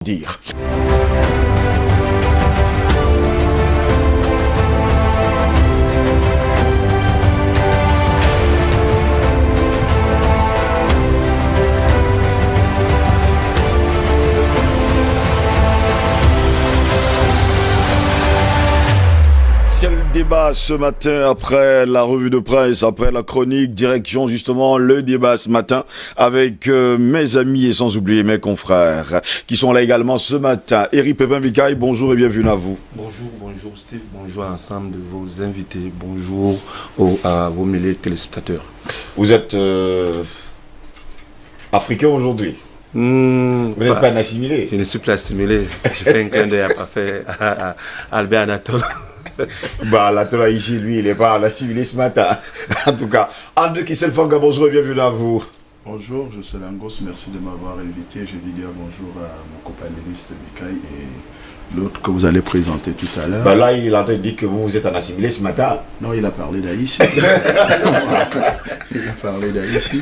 dire. C'est le débat ce matin après la revue de presse, après la chronique, direction justement le débat ce matin avec mes amis et sans oublier mes confrères qui sont là également ce matin. Eric Pépin Vikaï, bonjour et bienvenue à vous. Bonjour Steve, bonjour à l'ensemble de vos invités, bonjour à vos milliers de téléspectateurs. Vous êtes africain aujourd'hui. Vous n'êtes pas un assimilé. Je ne suis pas assimilé. Je fais un clin d'œil à Albert Anatole. L'Atola ici, lui, il n'est pas assimilé ce matin. En tout cas, André Kisselfanga, bonjour et bienvenue à vous. Bonjour, je suis Langos, merci de m'avoir invité. Je dis dire bonjour à mon copanéliste Vikaï et l'autre que vous allez présenter tout à l'heure. Là, il a dit que vous êtes un assimilé ce matin. Non, il a parlé d'Haïti. Il a parlé d'Haïti.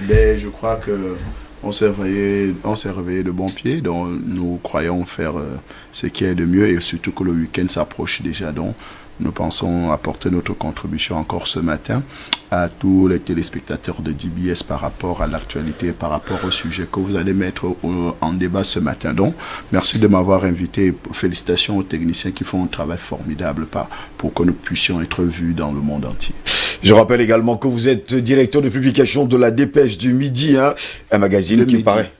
Mais je crois que on s'est réveillé de bon pied, donc nous croyons faire ce qui est de mieux et surtout que le week-end s'approche déjà, donc nous pensons apporter notre contribution encore ce matin à tous les téléspectateurs de DBS par rapport à l'actualité et par rapport au sujet que vous allez mettre en débat ce matin. Donc, merci de m'avoir invité. Félicitations aux techniciens qui font un travail formidable pour que nous puissions être vus dans le monde entier. Je rappelle également que vous êtes directeur de publication de la Dépêche du Midi, un magazine qui paraît...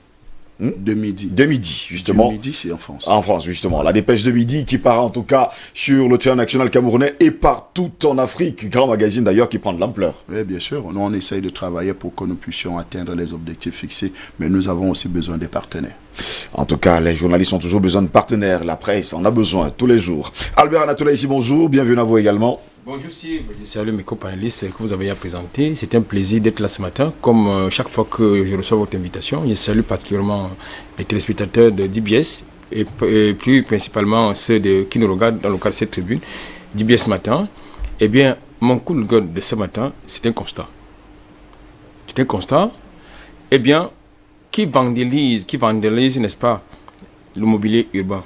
De midi, justement. De midi, c'est en France. En France, justement. La Dépêche de Midi qui paraît en tout cas sur le terrain national camerounais et partout en Afrique. Grand magazine d'ailleurs qui prend de l'ampleur. Oui, bien sûr. Nous, on essaye de travailler pour que nous puissions atteindre les objectifs fixés, mais nous avons aussi besoin des partenaires. En tout cas, les journalistes ont toujours besoin de partenaires. La presse en a besoin tous les jours. Albert Anatole ici, bonjour. Bienvenue à vous également. Bonjour Steve, salut mes copanélistes que vous avez à présenter. C'est un plaisir d'être là ce matin. Comme chaque fois que je reçois votre invitation, je salue particulièrement les téléspectateurs de DBS et plus principalement ceux qui nous regardent dans le cadre de cette tribune. DBS matin, eh bien, mon coup de gueule de ce matin, c'est un constat. C'est un constat, eh bien, qui vandalise, n'est-ce pas, le mobilier urbain.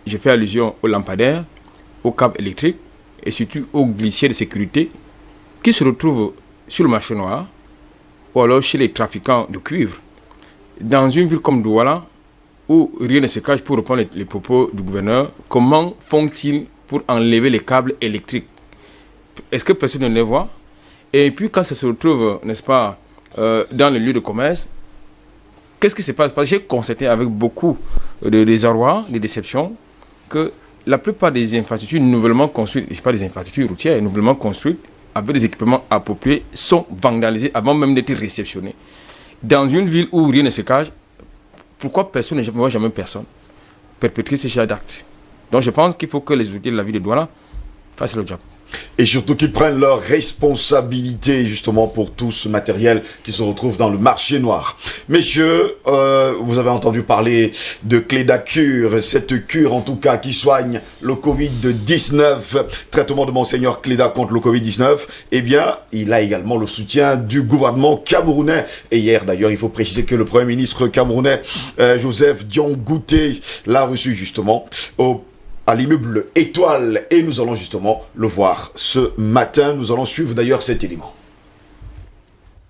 Je fais allusion aux lampadaires, aux câbles électriques, et surtout aux glissiers de sécurité qui se retrouvent sur le marché noir ou alors chez les trafiquants de cuivre. Dans une ville comme Douala, où rien ne se cache, pour reprendre les propos du gouverneur, comment font-ils pour enlever les câbles électriques? Est-ce que personne ne les voit? Et puis quand ça se retrouve, n'est-ce pas, dans les lieux de commerce, qu'est-ce qui se passe? Parce que j'ai constaté avec beaucoup de désarroi, de déception, que la plupart des infrastructures nouvellement construites, je parle des infrastructures routières nouvellement construites, avec des équipements appropriés, sont vandalisées avant même d'être réceptionnées. Dans une ville où rien ne se cache, pourquoi personne ne voit jamais personne perpétrer ce genre d'actes? Donc je pense qu'il faut que les autorités de la ville de Douala fassent le job. Et surtout qu'ils prennent leurs responsabilités justement pour tout ce matériel qui se retrouve dans le marché noir. Messieurs, vous avez entendu parler de Clédacure, cette cure en tout cas qui soigne le Covid-19, traitement de Monseigneur Cléda contre le Covid-19. Eh bien, il a également le soutien du gouvernement camerounais. Et hier d'ailleurs, il faut préciser que le Premier ministre camerounais, Joseph Dion-Gouté, l'a reçu justement à l'immeuble Étoile et nous allons justement le voir ce matin. Nous allons suivre d'ailleurs cet élément.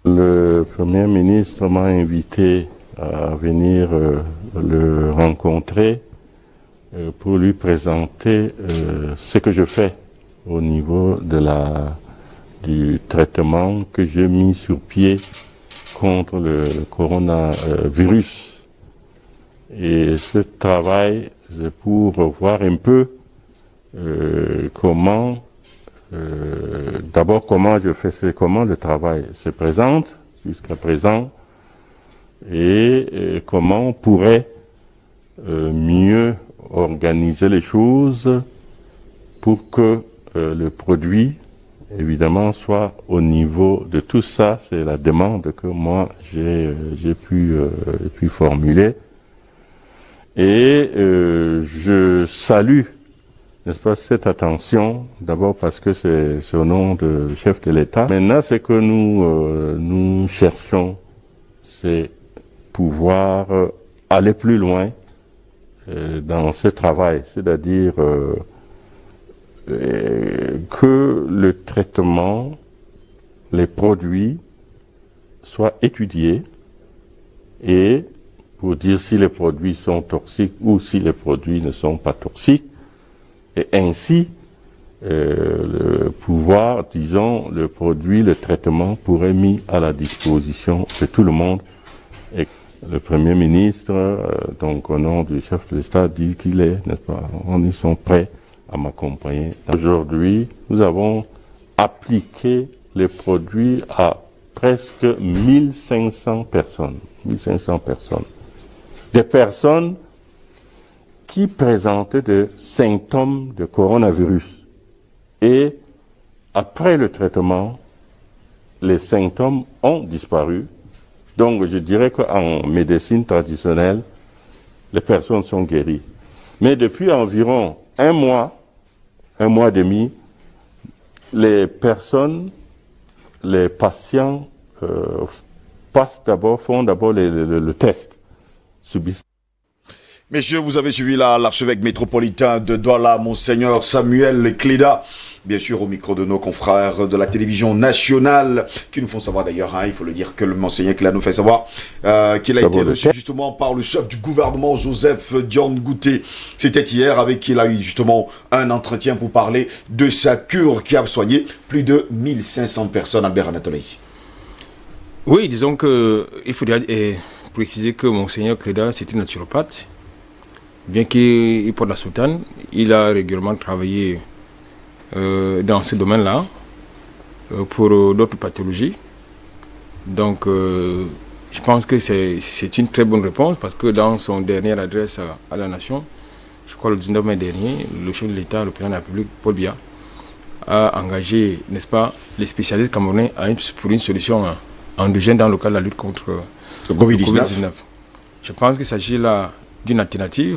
Le Premier ministre m'a invité à venir le rencontrer pour lui présenter ce que je fais au niveau du traitement que j'ai mis sur pied contre le coronavirus. Et ce travail, c'est pour voir un peu comment je fais comment le travail se présente jusqu'à présent et comment on pourrait mieux organiser les choses pour que le produit, évidemment, soit au niveau de tout ça. C'est la demande que moi j'ai pu formuler. Et je salue, n'est-ce pas, cette attention, d'abord parce que c'est au nom du chef de l'État. Maintenant, ce que nous cherchons, c'est pouvoir aller plus loin dans ce travail, c'est-à-dire que le traitement, les produits soient étudiés et pour dire si les produits sont toxiques ou si les produits ne sont pas toxiques, et ainsi pouvoir, disons, le produit, le traitement pourrait être mis à la disposition de tout le monde. Et le Premier ministre, donc au nom du chef de l'État, dit qu'il est, n'est-ce pas, ils sont prêts à m'accompagner. Aujourd'hui, nous avons appliqué les produits à presque 1500 personnes. 1500 personnes. Des personnes qui présentaient des symptômes de coronavirus. Et après le traitement, les symptômes ont disparu. Donc je dirais qu'en médecine traditionnelle, les personnes sont guéries. Mais depuis environ un mois et demi, les personnes, les patients font d'abord le test, subissent. Messieurs, vous avez suivi l'archevêque métropolitain de Douala, Monseigneur Samuel Cléda, bien sûr au micro de nos confrères de la télévision nationale, qui nous font savoir d'ailleurs, il faut le dire, que le Monseigneur Cléda nous fait savoir qu'il a été reçu justement par le chef du gouvernement, Joseph Dione Gouté. C'était hier, avec qui il a eu justement un entretien pour parler de sa cure qui a soigné plus de 1500 personnes à Anatole. Oui, disons qu'il faudrait préciser que Monseigneur Cléda, c'était naturopathe. Bien qu'il porte la soutane, il a régulièrement travaillé dans ce domaine-là pour d'autres pathologies. Donc, je pense que c'est une très bonne réponse parce que dans son dernière adresse à la nation, je crois le 19 mai dernier, le chef de l'État, le président de la République, Paul Biya, a engagé, n'est-ce pas, les spécialistes camerounais pour une solution endogène dans le cadre de la lutte contre le Covid-19. Je pense qu'il s'agit là d'une alternative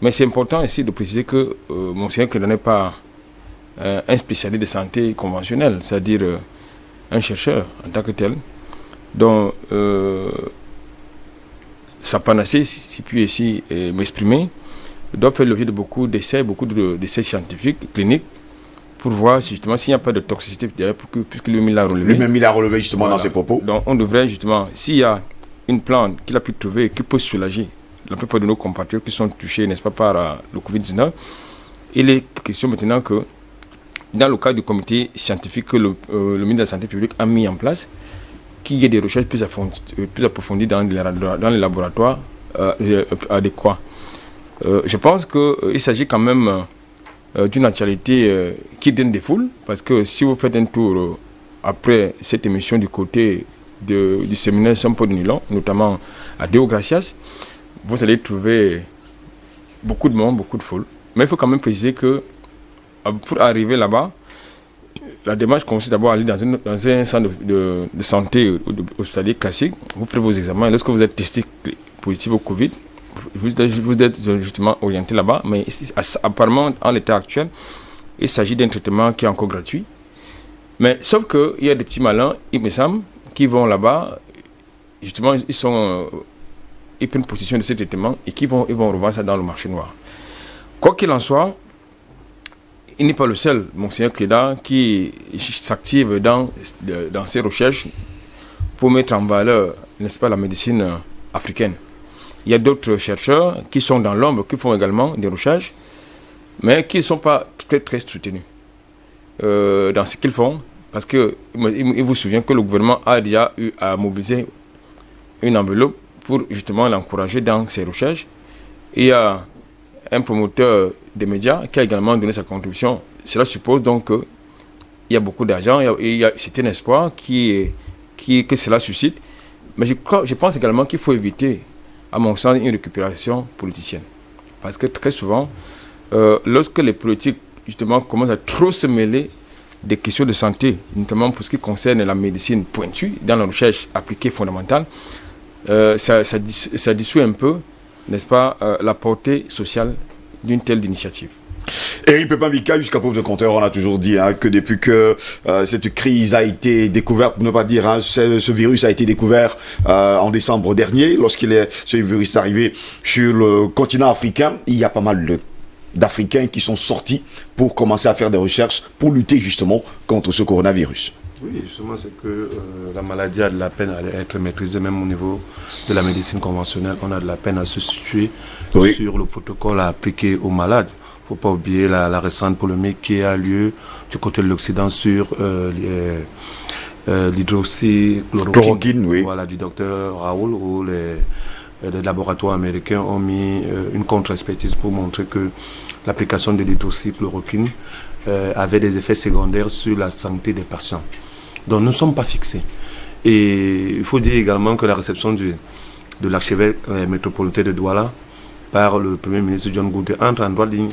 mais c'est important ici de préciser que Monseigneur Cléda n'est pas un spécialiste de santé conventionnel, c'est-à-dire un chercheur en tant que tel, dont sa panacée, si puis ici m'exprimer, doit faire l'objet de beaucoup d'essais scientifiques, cliniques, pour voir justement s'il n'y a pas de toxicité, puisque lui-même l'a relevé. Lui-même il a relevé justement dans ses propos. Donc on devrait justement, s'il y a une plante qu'il a pu trouver, qui peut soulager la plupart de nos compatriotes qui sont touchés, n'est-ce pas, par le Covid-19. Il est question maintenant que, dans le cadre du comité scientifique que le ministre de la Santé publique a mis en place, qu'il y ait des recherches plus approfondies dans les laboratoires adéquats. Je pense qu'il s'agit quand même d'une actualité qui donne des foules, parce que si vous faites un tour après cette émission du côté du séminaire Saint-Paul de Nilon, notamment à Deo Gracias, vous allez trouver beaucoup de monde, beaucoup de foule. Mais il faut quand même préciser que pour arriver là-bas, la démarche consiste d'abord à aller dans un centre de santé hospitalier classique. Vous faites vos examens. Lorsque vous êtes testé positif au Covid, vous êtes justement orienté là-bas. Mais apparemment, en l'état actuel, il s'agit d'un traitement qui est encore gratuit. Mais sauf qu'il y a des petits malins, il me semble, qui vont là-bas. Justement, ils prennent possession de ce traitement et ils vont revendre ça dans le marché noir. Quoi qu'il en soit, il n'est pas le seul, Monseigneur Cléda, qui s'active dans ses recherches pour mettre en valeur, n'est-ce pas, la médecine africaine. Il y a d'autres chercheurs qui sont dans l'ombre, qui font également des recherches, mais qui ne sont pas très, très soutenus dans ce qu'ils font, parce qu'il vous souvient que le gouvernement a déjà eu à mobiliser une enveloppe pour justement l'encourager dans ses recherches. Il y a un promoteur des médias qui a également donné sa contribution. Cela suppose donc qu'il y a beaucoup d'argent, c'est un espoir que cela suscite. Mais je pense également qu'il faut éviter, à mon sens, une récupération politicienne. Parce que très souvent, lorsque les politiques justement commencent à trop se mêler des questions de santé, notamment pour ce qui concerne la médecine pointue, dans la recherche appliquée fondamentale, ça dissout un peu, n'est-ce pas, la portée sociale d'une telle initiative. Eric Pepin-Bika, jusqu'à preuve de contraire, on a toujours dit que depuis que cette crise a été découverte, pour ne pas dire, ce virus a été découvert en décembre dernier, ce virus est arrivé sur le continent africain, il y a pas mal d'Africains qui sont sortis pour commencer à faire des recherches pour lutter justement contre ce coronavirus. Oui, justement, c'est que la maladie a de la peine à être maîtrisée, même au niveau de la médecine conventionnelle. On a de la peine à se situer sur le protocole à appliquer aux malades. Il ne faut pas oublier la récente polémique qui a lieu du côté de l'Occident sur l'hydroxychloroquine, voilà, du docteur Raoul, où les laboratoires américains ont mis une contre-expertise pour montrer que l'application de l'hydroxychloroquine avait des effets secondaires sur la santé des patients. Donc nous ne sommes pas fixés. Et il faut dire également que la réception de l'archevêque métropolitain de Douala par le Premier ministre John Goudé entre en droite ligne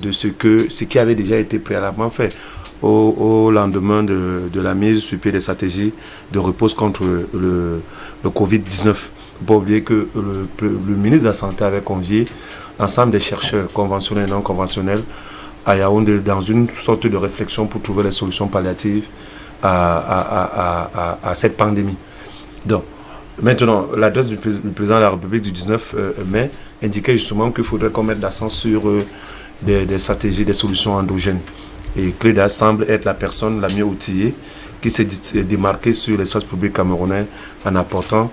de ce qui avait déjà été préalablement fait au lendemain de la mise sur pied des stratégies de repose contre le Covid-19. Il ne faut pas oublier que le ministre de la Santé avait convié l'ensemble des chercheurs conventionnels et non conventionnels à Yaoundé dans une sorte de réflexion pour trouver des solutions palliatives à cette pandémie. Donc, maintenant, l'adresse du président de la République du 19 mai indiquait justement qu'il faudrait qu'on mette l'accent sur des stratégies, des solutions endogènes. Et Cléda semble être la personne la mieux outillée qui s'est démarquée sur l'espace public camerounais en apportant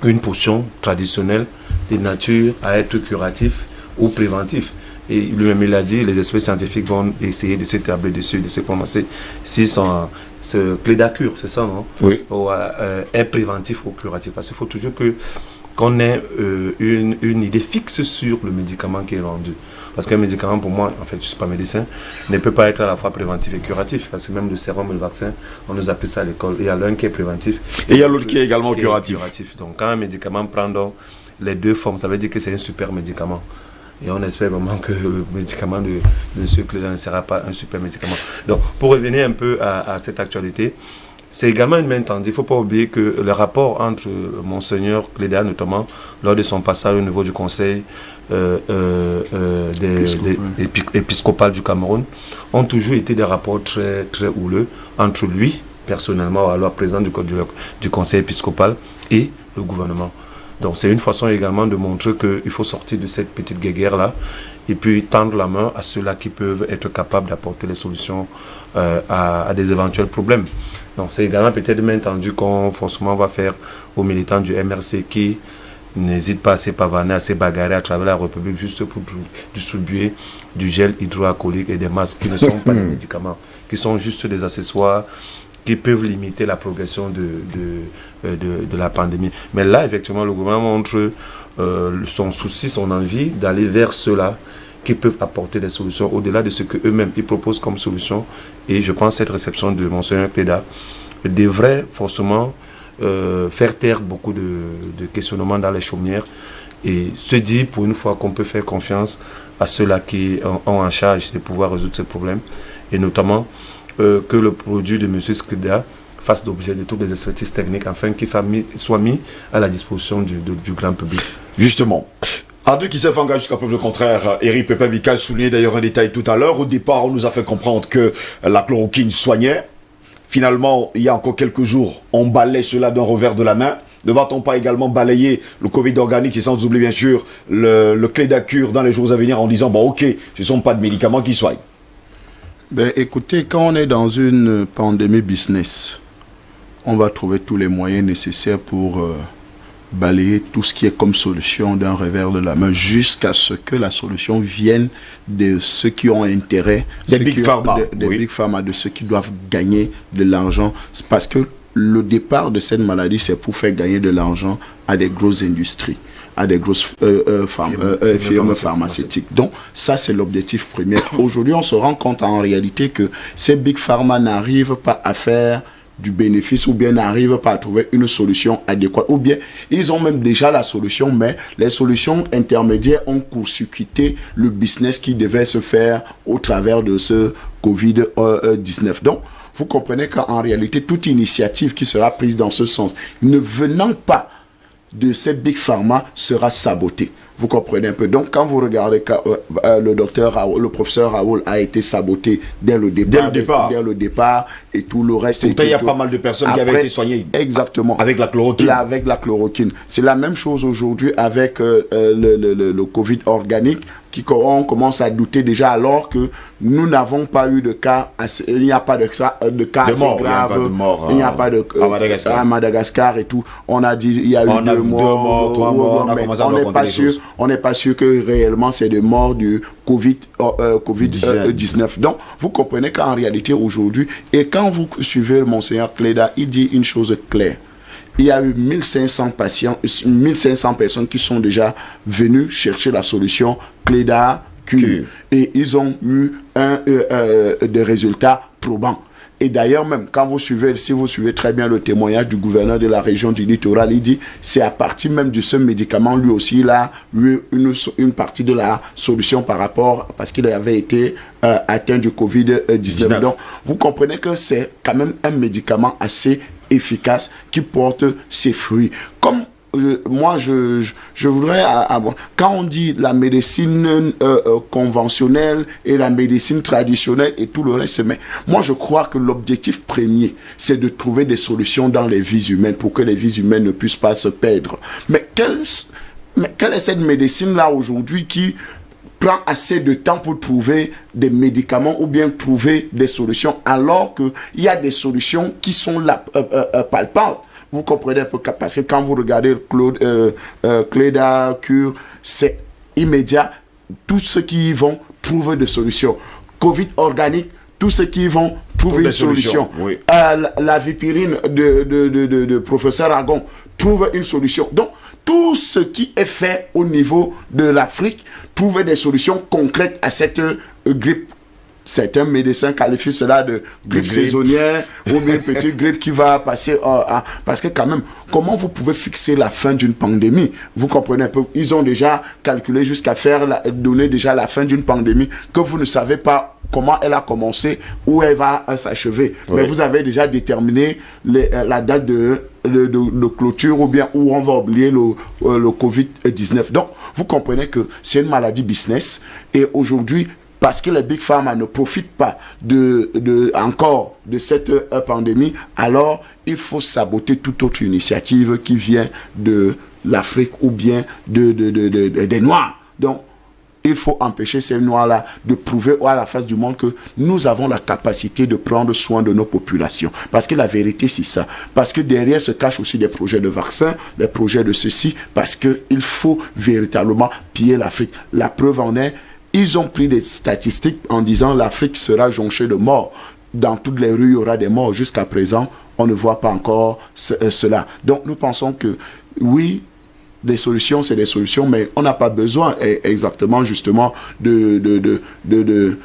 une potion traditionnelle de nature à être curatif ou préventif. Et lui-même, il a dit, les experts scientifiques vont essayer de s'établir dessus, de se prononcer si ce Clédacure, c'est ça, non? Oui. Ou un préventif ou curatif. Parce qu'il faut toujours qu'on ait une idée fixe sur le médicament qui est vendu. Parce qu'un médicament, pour moi, en fait, je ne suis pas médecin, ne peut pas être à la fois préventif et curatif. Parce que même le sérum et le vaccin, on nous appelle ça à l'école. Il y a l'un qui est préventif. Et il y a l'autre qui est également curatif. Donc quand un médicament prend donc les deux formes, ça veut dire que c'est un super médicament. Et on espère vraiment que le médicament de M. Cléda ne sera pas un super médicament. Donc, pour revenir un peu à cette actualité, c'est également une main tendue. Il ne faut pas oublier que le rapport entre Monseigneur Cléda, notamment lors de son passage au niveau du conseil épiscopal du Cameroun, ont toujours été des rapports très, très houleux entre lui, personnellement, alors président du conseil épiscopal, et le gouvernement. Donc c'est une façon également de montrer qu'il faut sortir de cette petite guéguerre-là et puis tendre la main à ceux-là qui peuvent être capables d'apporter les solutions à des éventuels problèmes. Donc c'est également peut-être une main tendue qu'on forcément va faire aux militants du MRC qui n'hésitent pas à s'épavaner, à se bagarrer à travers la République juste pour distribuer du gel hydroalcoolique et des masques qui ne sont pas des médicaments, qui sont juste des accessoires qui peuvent limiter la progression de la pandémie. Mais là, effectivement, le gouvernement montre son souci, son envie d'aller vers ceux-là qui peuvent apporter des solutions au-delà de ce qu'eux-mêmes ils proposent comme solution. Et je pense que cette réception de Monseigneur Cléda devrait forcément faire taire beaucoup de questionnements dans les chaumières et se dire pour une fois qu'on peut faire confiance à ceux-là qui ont en charge de pouvoir résoudre ce problème. Et notamment que le produit de M. Cléda fasse l'objet de toutes les expertises techniques afin qu'il soit mis à la disposition du grand public. Justement. André qui s'est engagé jusqu'à preuve le contraire. Eric Pepin-Bika soulignait d'ailleurs un détail tout à l'heure. Au départ, on nous a fait comprendre que la chloroquine soignait. Finalement, il y a encore quelques jours, on balaye cela d'un revers de la main. Ne va-t-on pas également balayer le Covid organique et sans oublier bien sûr le Clédacure dans les jours à venir en disant bon ok, ce ne sont pas de médicaments qui soignent. Ben, écoutez, quand on est dans une pandémie business, on va trouver tous les moyens nécessaires pour balayer tout ce qui est comme solution d'un revers de la main jusqu'à ce que la solution vienne de ceux qui ont intérêt, des big pharma, big pharma, de ceux qui doivent gagner de l'argent. Parce que le départ de cette maladie, c'est pour faire gagner de l'argent à des grosses industries, à des grosses firmes pharmaceutiques. Donc, ça, c'est l'objectif premier. Aujourd'hui, on se rend compte en réalité que ces big pharma n'arrivent pas à faire du bénéfice ou bien n'arrivent pas à trouver une solution adéquate. Ou bien, ils ont même déjà la solution, mais les solutions intermédiaires ont court-circuité le business qui devait se faire au travers de ce Covid-19. Donc, vous comprenez qu'en réalité, toute initiative qui sera prise dans ce sens, ne venant pas de ces big pharma, sera sabotée. Vous comprenez un peu. Donc, quand vous regardez le professeur Raoul a été saboté dès le départ et tout le reste. Pourtant, il y a pas mal de personnes qui avaient été soignées. Exactement. Avec la chloroquine. Avec la chloroquine. C'est la même chose aujourd'hui avec le Covid organique, on commence à douter déjà alors que nous n'avons pas eu de cas, il n'y a pas de cas assez graves. Il n'y a pas de à Madagascar et tout. On a dit il y a eu 2 morts, 3 morts, mais on n'est pas sûr que réellement c'est des morts du Covid-19. Donc, vous comprenez qu'en réalité aujourd'hui, et quand vous suivez Monseigneur Cléda, il dit une chose claire. Il y a eu 1500 patients, 1500 personnes qui sont déjà venues chercher la solution Cléda Cure. Et ils ont eu des résultats probants. Et d'ailleurs, même quand si vous suivez très bien le témoignage du gouverneur de la région du littoral, il dit c'est à partir même de ce médicament, lui aussi, il a eu une partie de la solution par rapport, parce qu'il avait été atteint du Covid-19. Donc, vous comprenez que c'est quand même un médicament assez efficace qui porte ses fruits. Comme je voudrais quand on dit la médecine conventionnelle et la médecine traditionnelle et tout le reste, mais moi je crois que l'objectif premier c'est de trouver des solutions dans les vies humaines pour que les vies humaines ne puissent pas se perdre. Mais quelle est cette médecine là aujourd'hui qui prend assez de temps pour trouver des médicaments ou bien trouver des solutions alors qu'il y a des solutions qui sont là, palpables. Vous comprenez un peu, parce que quand vous regardez Cléda Cure, c'est immédiat. Tous ceux qui y vont trouvent des solutions. Covid organique, tous ceux qui y vont trouvent une solution. Oui. La vipirine de professeur Agon trouve une solution. Donc, tout ce qui est fait au niveau de l'Afrique trouve des solutions concrètes à cette grippe. Certains médecins qualifient cela de grippe saisonnière ou bien petite grippe qui va passer parce que quand même, comment vous pouvez fixer la fin d'une pandémie? Vous comprenez un peu, ils ont déjà calculé jusqu'à donner déjà la fin d'une pandémie que vous ne savez pas comment elle a commencé, où elle va s'achever. Oui. Mais vous avez déjà déterminé la date de clôture ou bien où on va oublier le Covid-19. Donc, vous comprenez que c'est une maladie business et aujourd'hui, parce que les Big Pharma ne profitent pas encore de cette pandémie, alors il faut saboter toute autre initiative qui vient de l'Afrique ou bien des Noirs. Donc, il faut empêcher ces Noirs-là de prouver à la face du monde que nous avons la capacité de prendre soin de nos populations. Parce que la vérité, c'est ça. Parce que derrière se cachent aussi des projets de vaccins, des projets de ceci, parce qu'il faut véritablement piller l'Afrique. La preuve en est, ils ont pris des statistiques en disant l'Afrique sera jonchée de morts. Dans toutes les rues, il y aura des morts. Jusqu'à présent, on ne voit pas encore cela. Donc, nous pensons que, oui, des solutions, c'est des solutions, mais on n'a pas besoin exactement, justement, d'aller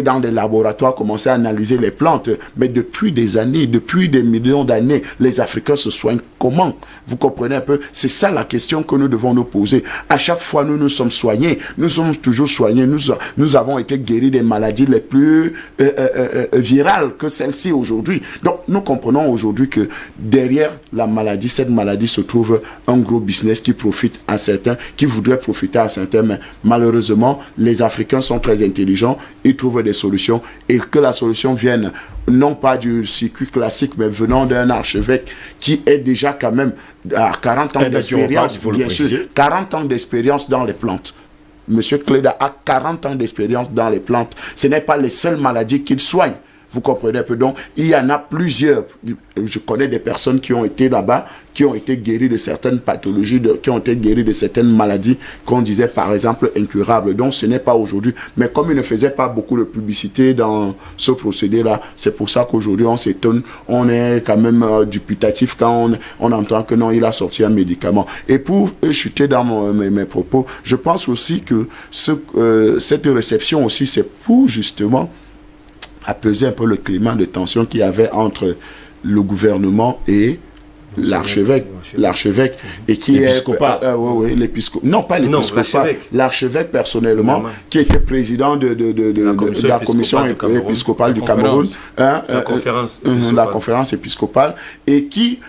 dans des laboratoires, commencer à analyser les plantes. Mais depuis des années, depuis des millions d'années, les Africains se soignent comment? Vous comprenez un peu? C'est ça la question que nous devons nous poser. À chaque fois, nous sommes soignés. Nous sommes toujours soignés. Nous avons été guéris des maladies les plus virales que celle-ci aujourd'hui. Donc, nous comprenons aujourd'hui que derrière la maladie, cette maladie se trouve un gros business qui profite à certains, qui voudraient profiter à certains. Mais malheureusement, les Africains sont très intelligents. Ils trouvent des solutions et que la solution vienne non pas du circuit classique mais venant d'un archevêque qui est déjà quand même à 40 ans d'expérience, bien sûr, 40 ans d'expérience dans les plantes. Monsieur Cléda a 40 ans d'expérience dans les plantes. Ce n'est pas les seules maladies qu'il soigne. Vous comprenez un peu? Donc, il y en a plusieurs. Je connais des personnes qui ont été là-bas, qui ont été guéries de certaines pathologies, qui ont été guéries de certaines maladies qu'on disait, par exemple, incurables. Donc, ce n'est pas aujourd'hui. Mais comme il ne faisait pas beaucoup de publicité dans ce procédé-là, c'est pour ça qu'aujourd'hui, on s'étonne. On est quand même dubitatif quand on entend que non, il a sorti un médicament. Et pour chuter dans mes propos, je pense aussi que cette réception aussi, c'est pour justement apaiser un peu le climat de tension qu'il y avait entre le gouvernement et l'archevêque, et qui l'épiscopat. L'épiscopat. Non, pas l'épiscopat. L'archevêque personnellement, qui était président de la commission épiscopale du Cameroun, la conférence épiscopale, et qui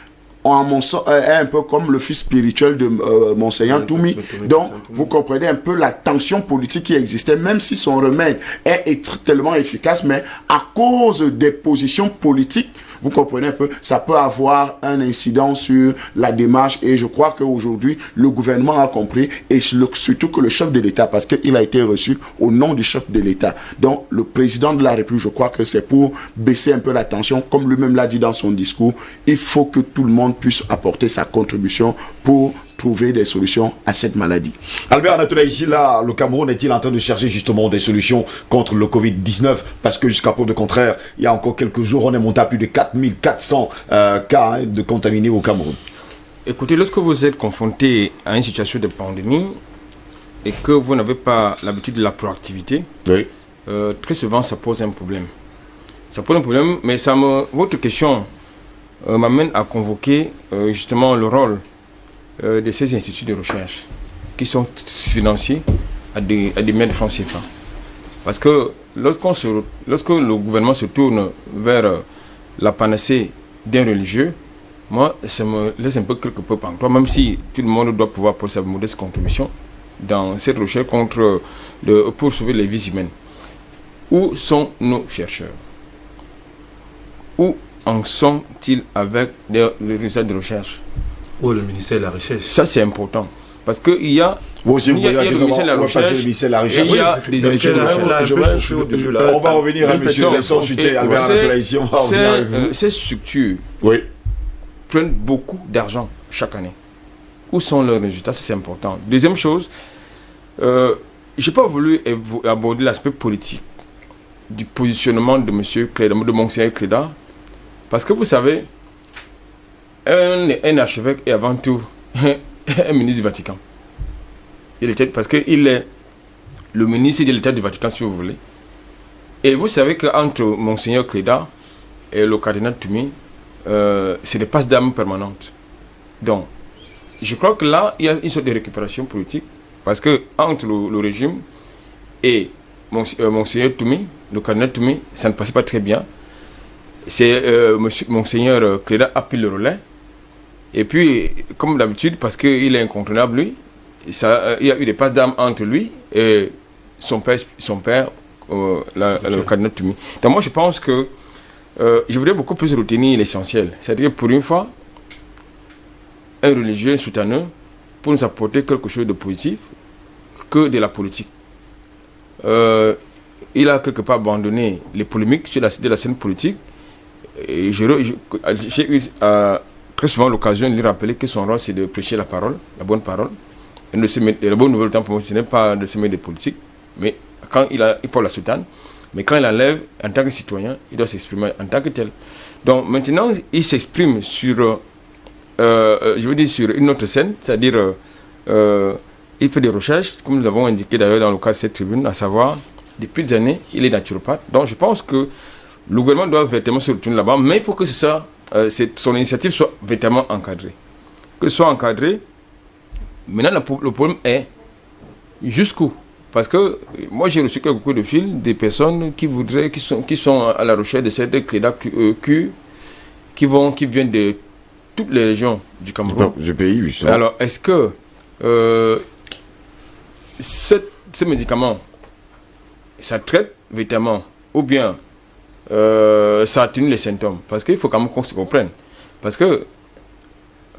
est un peu comme le fils spirituel de Monseigneur Toumi. Donc, vous comprenez un peu la tension politique qui existait, même si son remède est tellement efficace, mais à cause des positions politiques, vous comprenez un peu, ça peut avoir un incident sur la démarche et je crois qu'aujourd'hui, le gouvernement a compris et surtout que le chef de l'État, parce qu'il a été reçu au nom du chef de l'État. Donc, le président de la République, je crois que c'est pour baisser un peu la tension, comme lui-même l'a dit dans son discours, il faut que tout le monde puisse apporter sa contribution pour trouver des solutions à cette maladie. Albert Anatola, ici, là, le Cameroun est-il en train de chercher justement des solutions contre le Covid-19? Parce que jusqu'à preuve de contraire, il y a encore quelques jours, on est monté à plus de 4400 cas de contaminés au Cameroun. Écoutez, lorsque vous êtes confronté à une situation de pandémie et que vous n'avez pas l'habitude de la proactivité, oui. Très souvent, ça pose un problème. Ça pose un problème, mais votre question m'amène à convoquer justement le rôle de ces instituts de recherche qui sont financés à des millions de francs CFA. Parce que lorsque le gouvernement se tourne vers la panacée d'un religieux, moi, ça me laisse un peu quelque peu pantois, même si tout le monde doit pouvoir poser sa modeste contribution dans cette recherche pour sauver les vies humaines. Où sont nos chercheurs? Où en sont-ils avec les résultats de recherche? Ou le ministère de la Recherche. Ça, c'est important. Parce qu'il y a, Vous aussi, il y a le ministère de la Recherche et il y a des études de recherche. On va revenir à M. Tesson, Albert Anatola ici, on va revenir avec vous. Ces structures Oui. prennent beaucoup d'argent chaque année. Où sont leurs résultats? C'est important. Deuxième chose, je n'ai pas voulu aborder l'aspect politique du positionnement de M. Cléda, de Monseigneur Cléda, parce que vous savez, un archevêque est avant tout un ministre du Vatican. Parce qu'il est le ministre de l'État du Vatican, si vous voulez. Et vous savez qu'entre Monseigneur Cléda et le cardinal Toumi, c'est des passes d'armes permanentes. Donc, je crois que là, il y a une sorte de récupération politique, parce que entre le régime et Monseigneur Toumi, le cardinal Toumi, ça ne passait pas très bien. C'est Monseigneur Cléda a pris le relais. Et puis, comme d'habitude, parce qu'il est incontournable, lui, il y a eu des passes d'armes entre lui et son père le cardinal Toumi. Donc moi, je pense que je voudrais beaucoup plus retenir l'essentiel. C'est-à-dire, pour une fois, un religieux, un soutanneux, pour nous apporter quelque chose de positif que de la politique. Il a quelque part abandonné les polémiques de la scène politique. Et j'ai eu très souvent l'occasion de lui rappeler que son rôle, c'est de prêcher la parole, la bonne parole. Et la bonne nouvelle, pour moi, ce n'est pas de semer des politiques, mais quand il porte la soutane, mais quand il enlève, en tant que citoyen, il doit s'exprimer en tant que tel. Donc maintenant, il s'exprime sur, je veux dire, sur une autre scène, c'est-à-dire, il fait des recherches, comme nous l'avons indiqué d'ailleurs dans le cas de cette tribune, à savoir, depuis des années, il est naturopathe. Donc je pense que le gouvernement doit véritablement se retourner là-bas, mais il faut que son initiative soit véritablement encadrée. Que ce soit encadré. Maintenant, le problème est jusqu'où? Parce que moi, j'ai reçu quelques coups de fil des personnes qui sont à la recherche de cette Cléda qui viennent de toutes les régions du Cameroun. Du pays, justement. Alors, est-ce que ces médicaments, ça traite véritablement, ou bien ça atténue les symptômes? Parce qu'il faut quand même qu'on se comprenne. Parce que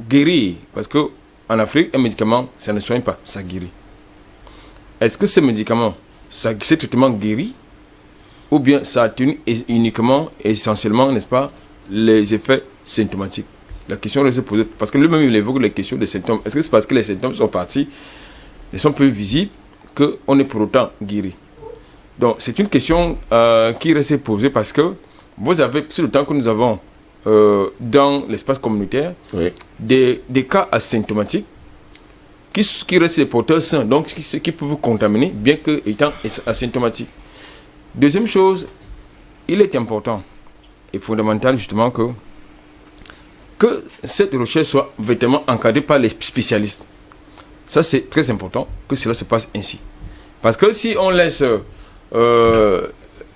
guérir, parce que en Afrique, un médicament, ça ne soigne pas, ça guérit. Est-ce que ces médicaments, ces traitements guérit, ou bien ça atténue uniquement, essentiellement, n'est-ce pas, les effets symptomatiques? La question reste posée, parce que lui-même, il évoque les questions des symptômes. Est-ce que c'est parce que les symptômes sont partis, ils sont plus visibles, qu'on est pour autant guéri? Donc, c'est une question qui reste posée parce que vous avez, sur le temps que nous avons dans l'espace communautaire, oui, des cas asymptomatiques qui restent des porteurs sains, donc qui peuvent vous contaminer, bien qu'étant asymptomatiques. Deuxième chose, il est important et fondamental justement que cette recherche soit véritablement encadrée par les spécialistes. Ça, c'est très important que cela se passe ainsi. Parce que si on laisse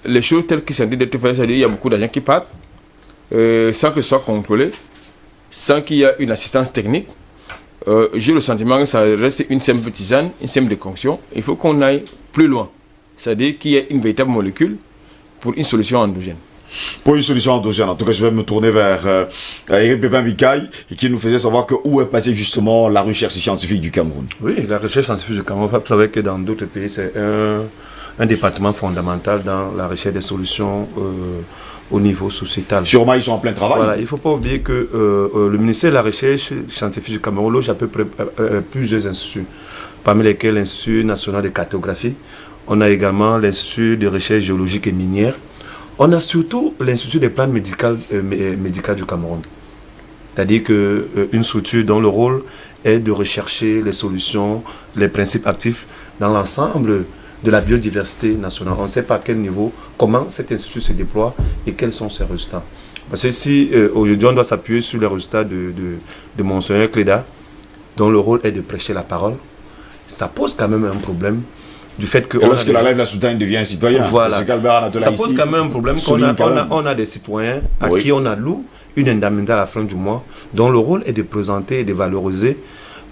les choses telles qu'elles sont dites d'être faites, c'est-à-dire qu'il y a beaucoup d'agents qui partent sans que ce soit contrôlé, sans qu'il y ait une assistance technique, j'ai le sentiment que ça reste une simple tisane, une simple déconction. Il faut qu'on aille plus loin. C'est-à-dire qu'il y ait une véritable molécule pour une solution endogène. Pour une solution endogène, en tout cas, je vais me tourner vers Eric Pépin Bikaï, qui nous faisait savoir que où est passée justement la recherche scientifique du Cameroun. Oui, la recherche scientifique du Cameroun, vous savez que dans d'autres pays, c'est un département fondamental dans la recherche des solutions au niveau sociétal. Sûrement, ils sont en plein travail. Voilà, il ne faut pas oublier que le ministère de la Recherche scientifique du Cameroun loge à peu près plusieurs instituts, parmi lesquels l'Institut national de cartographie. On a également l'Institut de recherche géologique et minière. On a surtout l'Institut des plantes médicales du Cameroun. C'est-à-dire qu'une structure dont le rôle est de rechercher les solutions, les principes actifs dans l'ensemble de la biodiversité nationale. On ne sait pas à quel niveau, comment cet institut se déploie et quels sont ses résultats. Parce que si aujourd'hui on doit s'appuyer sur les résultats de Monseigneur Cléda, dont le rôle est de prêcher la parole, ça pose quand même un problème. Du fait que lorsque la Live la Soutane devient un citoyen, voilà. Ça pose quand même un problème qu'on a des citoyens à qui on alloue une indemnité à la fin du mois, dont le rôle est de présenter et de valoriser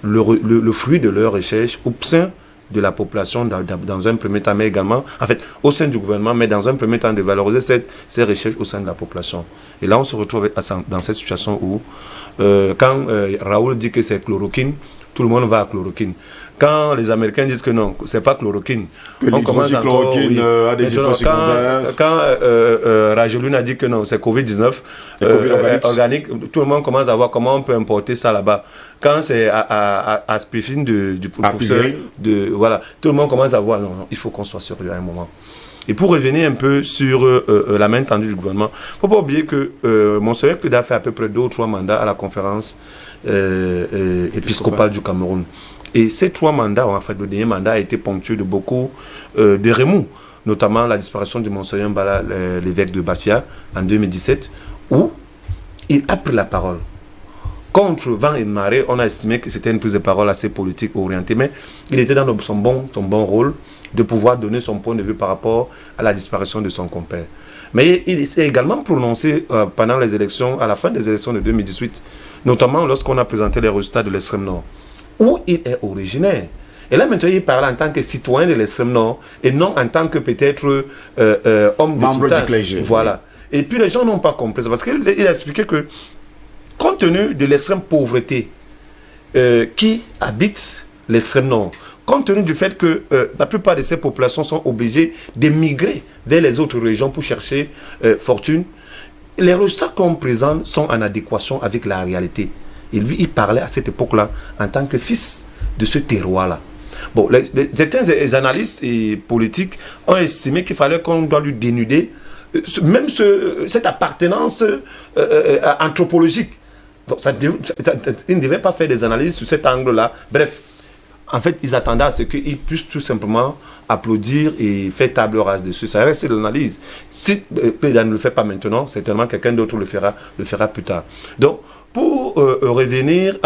le fruit de leur recherche au sein de la population dans un premier temps, mais également, en fait, au sein du gouvernement, mais dans un premier temps de valoriser ces recherches au sein de la population. Et là, on se retrouve dans cette situation où, quand Raoul dit que c'est chloroquine, tout le monde va à chloroquine. Quand les Américains disent que non, c'est pas chloroquine. Que l'hydroxychloroquine a des effets secondaires. Quand Rajoelina a dit que non, c'est Covid-19 organique, tout le monde commence à voir comment on peut importer ça là-bas. Quand c'est aspirine du professeur, voilà, tout le monde commence à voir, non, il faut qu'on soit sérieux à un moment. Et pour revenir un peu sur la main tendue du gouvernement, il ne faut pas oublier que Monseigneur Cléda a fait à peu près 2 ou 3 mandats à la conférence épiscopale du Cameroun. Et ces 3 mandats, en fait, le dernier mandat a été ponctué de beaucoup de remous, notamment la disparition de Monseigneur Mbala, l'évêque de Bafia, en 2017, où il a pris la parole. Contre vent et marée, on a estimé que c'était une prise de parole assez politique orientée, mais il était dans son bon rôle de pouvoir donner son point de vue par rapport à la disparition de son compère. Mais il s'est également prononcé pendant les élections, à la fin des élections de 2018, notamment lorsqu'on a présenté les résultats de l'extrême nord, où il est originaire. Et là, maintenant, il parle en tant que citoyen de l'extrême nord et non en tant que peut-être homme de sultan. Voilà. Et puis les gens n'ont pas compris ça parce qu'il a expliqué que, compte tenu de l'extrême pauvreté qui habite l'extrême nord, compte tenu du fait que la plupart de ces populations sont obligées d'émigrer vers les autres régions pour chercher fortune, les résultats qu'on présente sont en adéquation avec la réalité. Et lui, il parlait à cette époque-là en tant que fils de ce terroir-là. Bon, certains analystes et politiques ont estimé qu'il fallait qu'on doit lui dénuder même cette appartenance anthropologique. Donc, ils ne devaient pas faire des analyses sur cet angle-là. Bref, en fait, ils attendaient à ce qu'ils puissent tout simplement applaudir et faire table rase dessus. Ça reste l'analyse. Si Cléda ne le fait pas maintenant, certainement quelqu'un d'autre le fera plus tard. Donc, pour revenir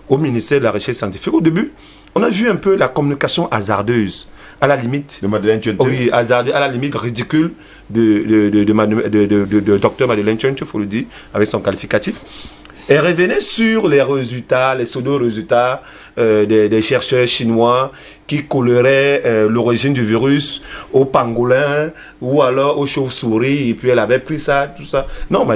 au ministère de la Recherche scientifique, au début, on a vu un peu la communication hasardeuse, à la limite, oui, hasardeuse, à la limite ridicule de Dr Madeleine Tchonté, il faut le dire, avec son qualificatif. Elle revenait sur les résultats, les pseudo-résultats des chercheurs chinois qui colleraient l'origine du virus aux pangolins ou alors aux chauves-souris, et puis elle avait pris ça, tout ça. Non,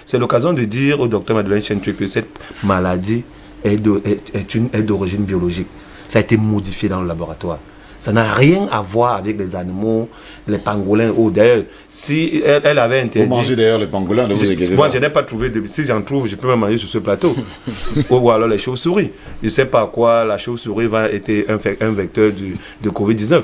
c'est l'occasion de dire au docteur Madeleine Tchonté que cette maladie est d'origine biologique. Ça a été modifié dans le laboratoire. Ça n'a rien à voir avec les animaux, les pangolins. D'ailleurs, si elle avait interdit... Vous mangez d'ailleurs les pangolins, ne vous inquiétez pas. Moi, je n'ai pas trouvé... Si j'en trouve, je peux me manger sur ce plateau. Ou alors les chauves-souris. Je ne sais pas quoi la chauve-souris va être un vecteur de Covid-19.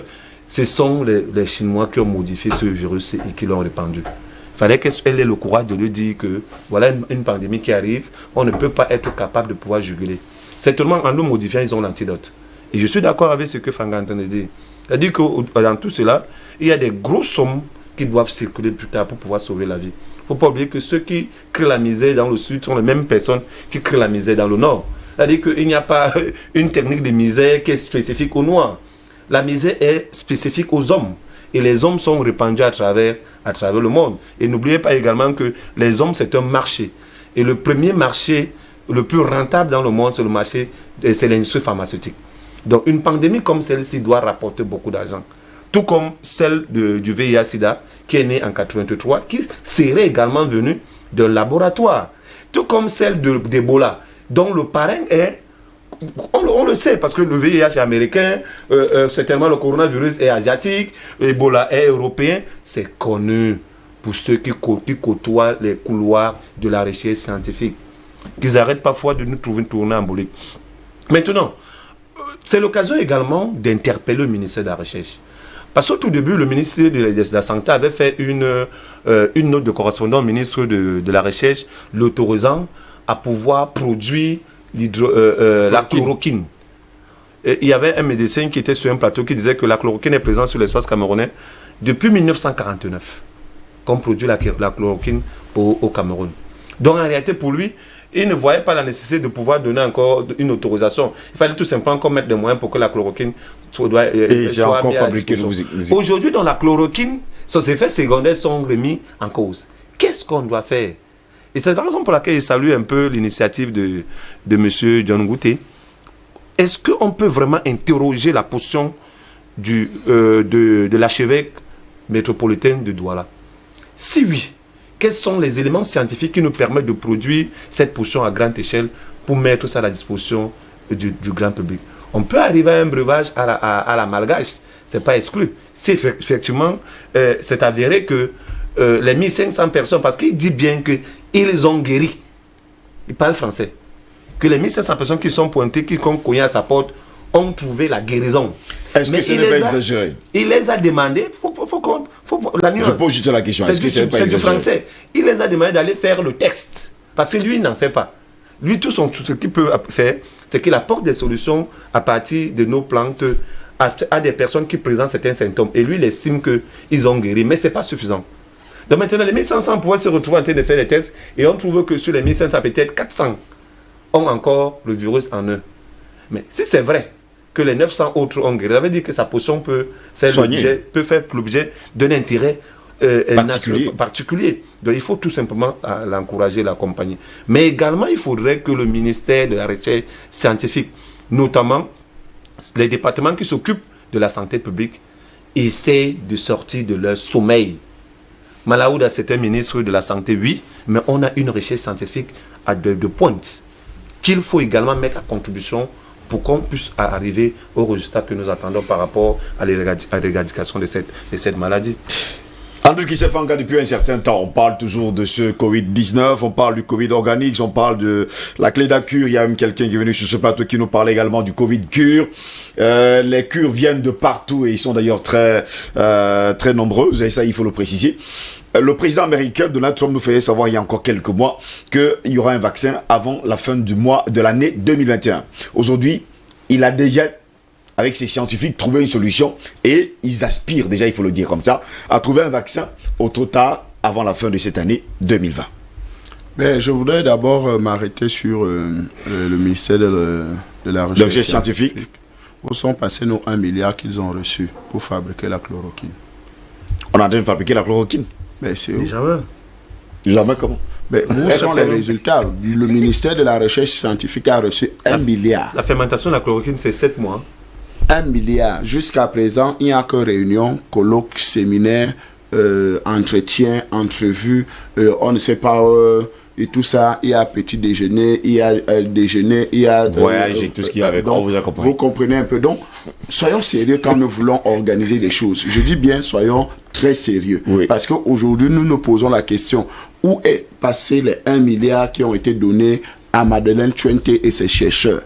Ce sont les Chinois qui ont modifié ce virus et qui l'ont répandu. Il fallait qu'elle ait le courage de lui dire que voilà une pandémie qui arrive, on ne peut pas être capable de pouvoir juguler. Certainement, en le modifiant, ils ont l'antidote. Et je suis d'accord avec ce que Fanga est en train de dire. C'est-à-dire que dans tout cela, il y a des grosses sommes qui doivent circuler plus tard pour pouvoir sauver la vie. Il ne faut pas oublier que ceux qui créent la misère dans le sud sont les mêmes personnes qui créent la misère dans le nord. C'est-à-dire qu'il n'y a pas une technique de misère qui est spécifique aux noirs. La misère est spécifique aux hommes. Et les hommes sont répandus à travers le monde. Et n'oubliez pas également que les hommes, c'est un marché. Et le premier marché, le plus rentable dans le monde, c'est le marché, c'est l'industrie pharmaceutique. Donc une pandémie comme celle-ci doit rapporter beaucoup d'argent. Tout comme celle du VIH-Sida, qui est née en 1983, qui serait également venue d'un laboratoire. Tout comme celle d'Ebola, dont le parrain est... On le sait, parce que le VIH est américain, certainement le coronavirus est asiatique, Ebola est européen. C'est connu pour ceux qui côtoient les couloirs de la recherche scientifique. Qu'ils arrêtent parfois de nous trouver une tournée embolique. Maintenant, c'est l'occasion également d'interpeller le ministère de la Recherche. Parce qu'au tout début, le ministre de la Santé avait fait une note de correspondant au ministre de la Recherche, l'autorisant à pouvoir produire la chloroquine. Et il y avait un médecin qui était sur un plateau qui disait que la chloroquine est présente sur l'espace camerounais depuis 1949, qu'on produit la chloroquine au Cameroun. Donc en réalité, pour lui, il ne voyait pas la nécessité de pouvoir donner encore une autorisation. Il fallait tout simplement qu'on mette des moyens pour que la chloroquine soit encore fabriquée. Aujourd'hui, dans la chloroquine, ses effets secondaires sont remis en cause. Qu'est-ce qu'on doit faire? Et c'est la raison pour laquelle je salue un peu l'initiative de M. John Gouté. Est-ce qu'on peut vraiment interroger la position de l'archevêque métropolitain de Douala? Si oui, quels sont les éléments scientifiques qui nous permettent de produire cette potion à grande échelle pour mettre ça à la disposition du grand public? On peut arriver à un breuvage à la malgache, ce n'est pas exclu. Si effectivement, c'est avéré que les 1500 personnes, parce qu'il dit bien qu'ils ont guéri, il parle français, que les 1500 personnes qui sont pointées, qui ont cogné à sa porte, ont trouvé la guérison. Est-ce que ce n'est pas exagéré? Il les a demandé, la nuance. Je pose juste la question. C'est du français. Il les a demandé d'aller faire le texte. Parce que lui, il n'en fait pas. Lui, tout ce qu'il peut faire, c'est qu'il apporte des solutions à partir de nos plantes à des personnes qui présentent certains symptômes. Et lui, il estime qu'ils ont guéri. Mais ce n'est pas suffisant. Donc maintenant, les 1500 pouvaient se retrouver en train de faire des tests. Et on trouve que sur les 1500, peut-être 400 ont encore le virus en eux. Mais si c'est vrai que les 900 autres ont guéri, ça veut dire que sa potion peut faire l'objet d'un intérêt particulier. Donc il faut tout simplement l'encourager, l'accompagner. Mais également, il faudrait que le ministère de la Recherche scientifique, notamment les départements qui s'occupent de la santé publique, essaient de sortir de leur sommeil. Malaouda, c'est un ministre de la Santé, oui, mais on a une recherche scientifique de pointe qu'il faut également mettre à contribution pour qu'on puisse arriver au résultat que nous attendons par rapport à l'éradication de cette maladie. André Kisefanga, depuis un certain temps, on parle toujours de ce Covid-19, on parle du Covid organique, on parle de la clé d'Acure. Il y a même quelqu'un qui est venu sur ce plateau qui nous parlait également du Covid-Cure. Les cures viennent de partout et ils sont d'ailleurs très nombreuses, et ça il faut le préciser. Le président américain Donald Trump nous faisait savoir il y a encore quelques mois qu'il y aura un vaccin avant la fin du mois de l'année 2021. Aujourd'hui, il a déjà, avec ses scientifiques, trouvé une solution et ils aspirent, déjà il faut le dire comme ça, à trouver un vaccin au trop tard avant la fin de cette année 2020. Mais je voudrais d'abord m'arrêter sur le ministère de la Recherche scientifique. Où sont passés nos 1 milliard qu'ils ont reçus pour fabriquer la chloroquine? On est en train de fabriquer la chloroquine. Mais c'est où? Jamais comment? Mais où sont les résultats? Le ministère de la Recherche scientifique a reçu 1 milliard. La fermentation de la chloroquine, c'est 7 mois. 1 milliard. Jusqu'à présent, il n'y a que réunions, colloques, séminaires, entretiens, entrevues, on ne sait pas... et tout ça, il y a petit déjeuner, il y a déjeuner, il y a... voyage et tout ce qu'il y a avec, on vous accompagne. Vous comprenez un peu. Donc, soyons sérieux quand nous voulons organiser des choses. Je dis bien, soyons très sérieux. Oui. Parce qu'aujourd'hui, nous nous posons la question, où est passé les 1 milliard qui ont été donnés à Madeleine Chuente et ses chercheurs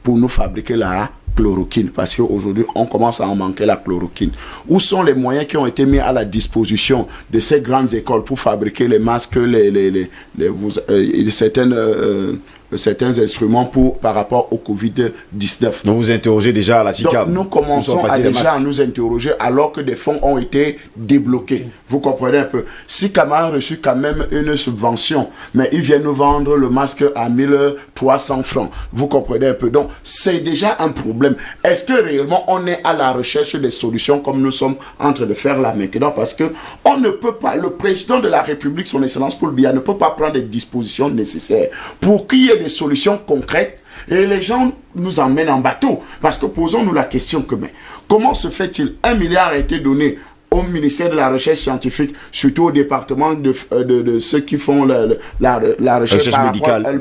pour nous fabriquer la chloroquine, parce qu'aujourd'hui, on commence à en manquer la chloroquine. Où sont les moyens qui ont été mis à la disposition de ces grandes écoles pour fabriquer les masques, certaines certains instruments par rapport au Covid-19. Donc vous interrogez déjà à la SICAM. Donc nous commençons à nous interroger alors que des fonds ont été débloqués. Vous comprenez un peu. SICAM a reçu quand même une subvention, mais ils viennent nous vendre le masque à 1300 francs. Vous comprenez un peu. Donc c'est déjà un problème. Est-ce que réellement on est à la recherche des solutions comme nous sommes en train de faire là maintenant? Parce que on ne peut pas, le président de la République, son Excellence Paul Biya, ne peut pas prendre les dispositions nécessaires pour qu'il y ait des solutions concrètes et les gens nous emmènent en bateau. Parce que posons-nous la question que, mais comment se fait-il 1 milliard a été donné au ministère de la Recherche scientifique, surtout au département de ceux qui font la recherche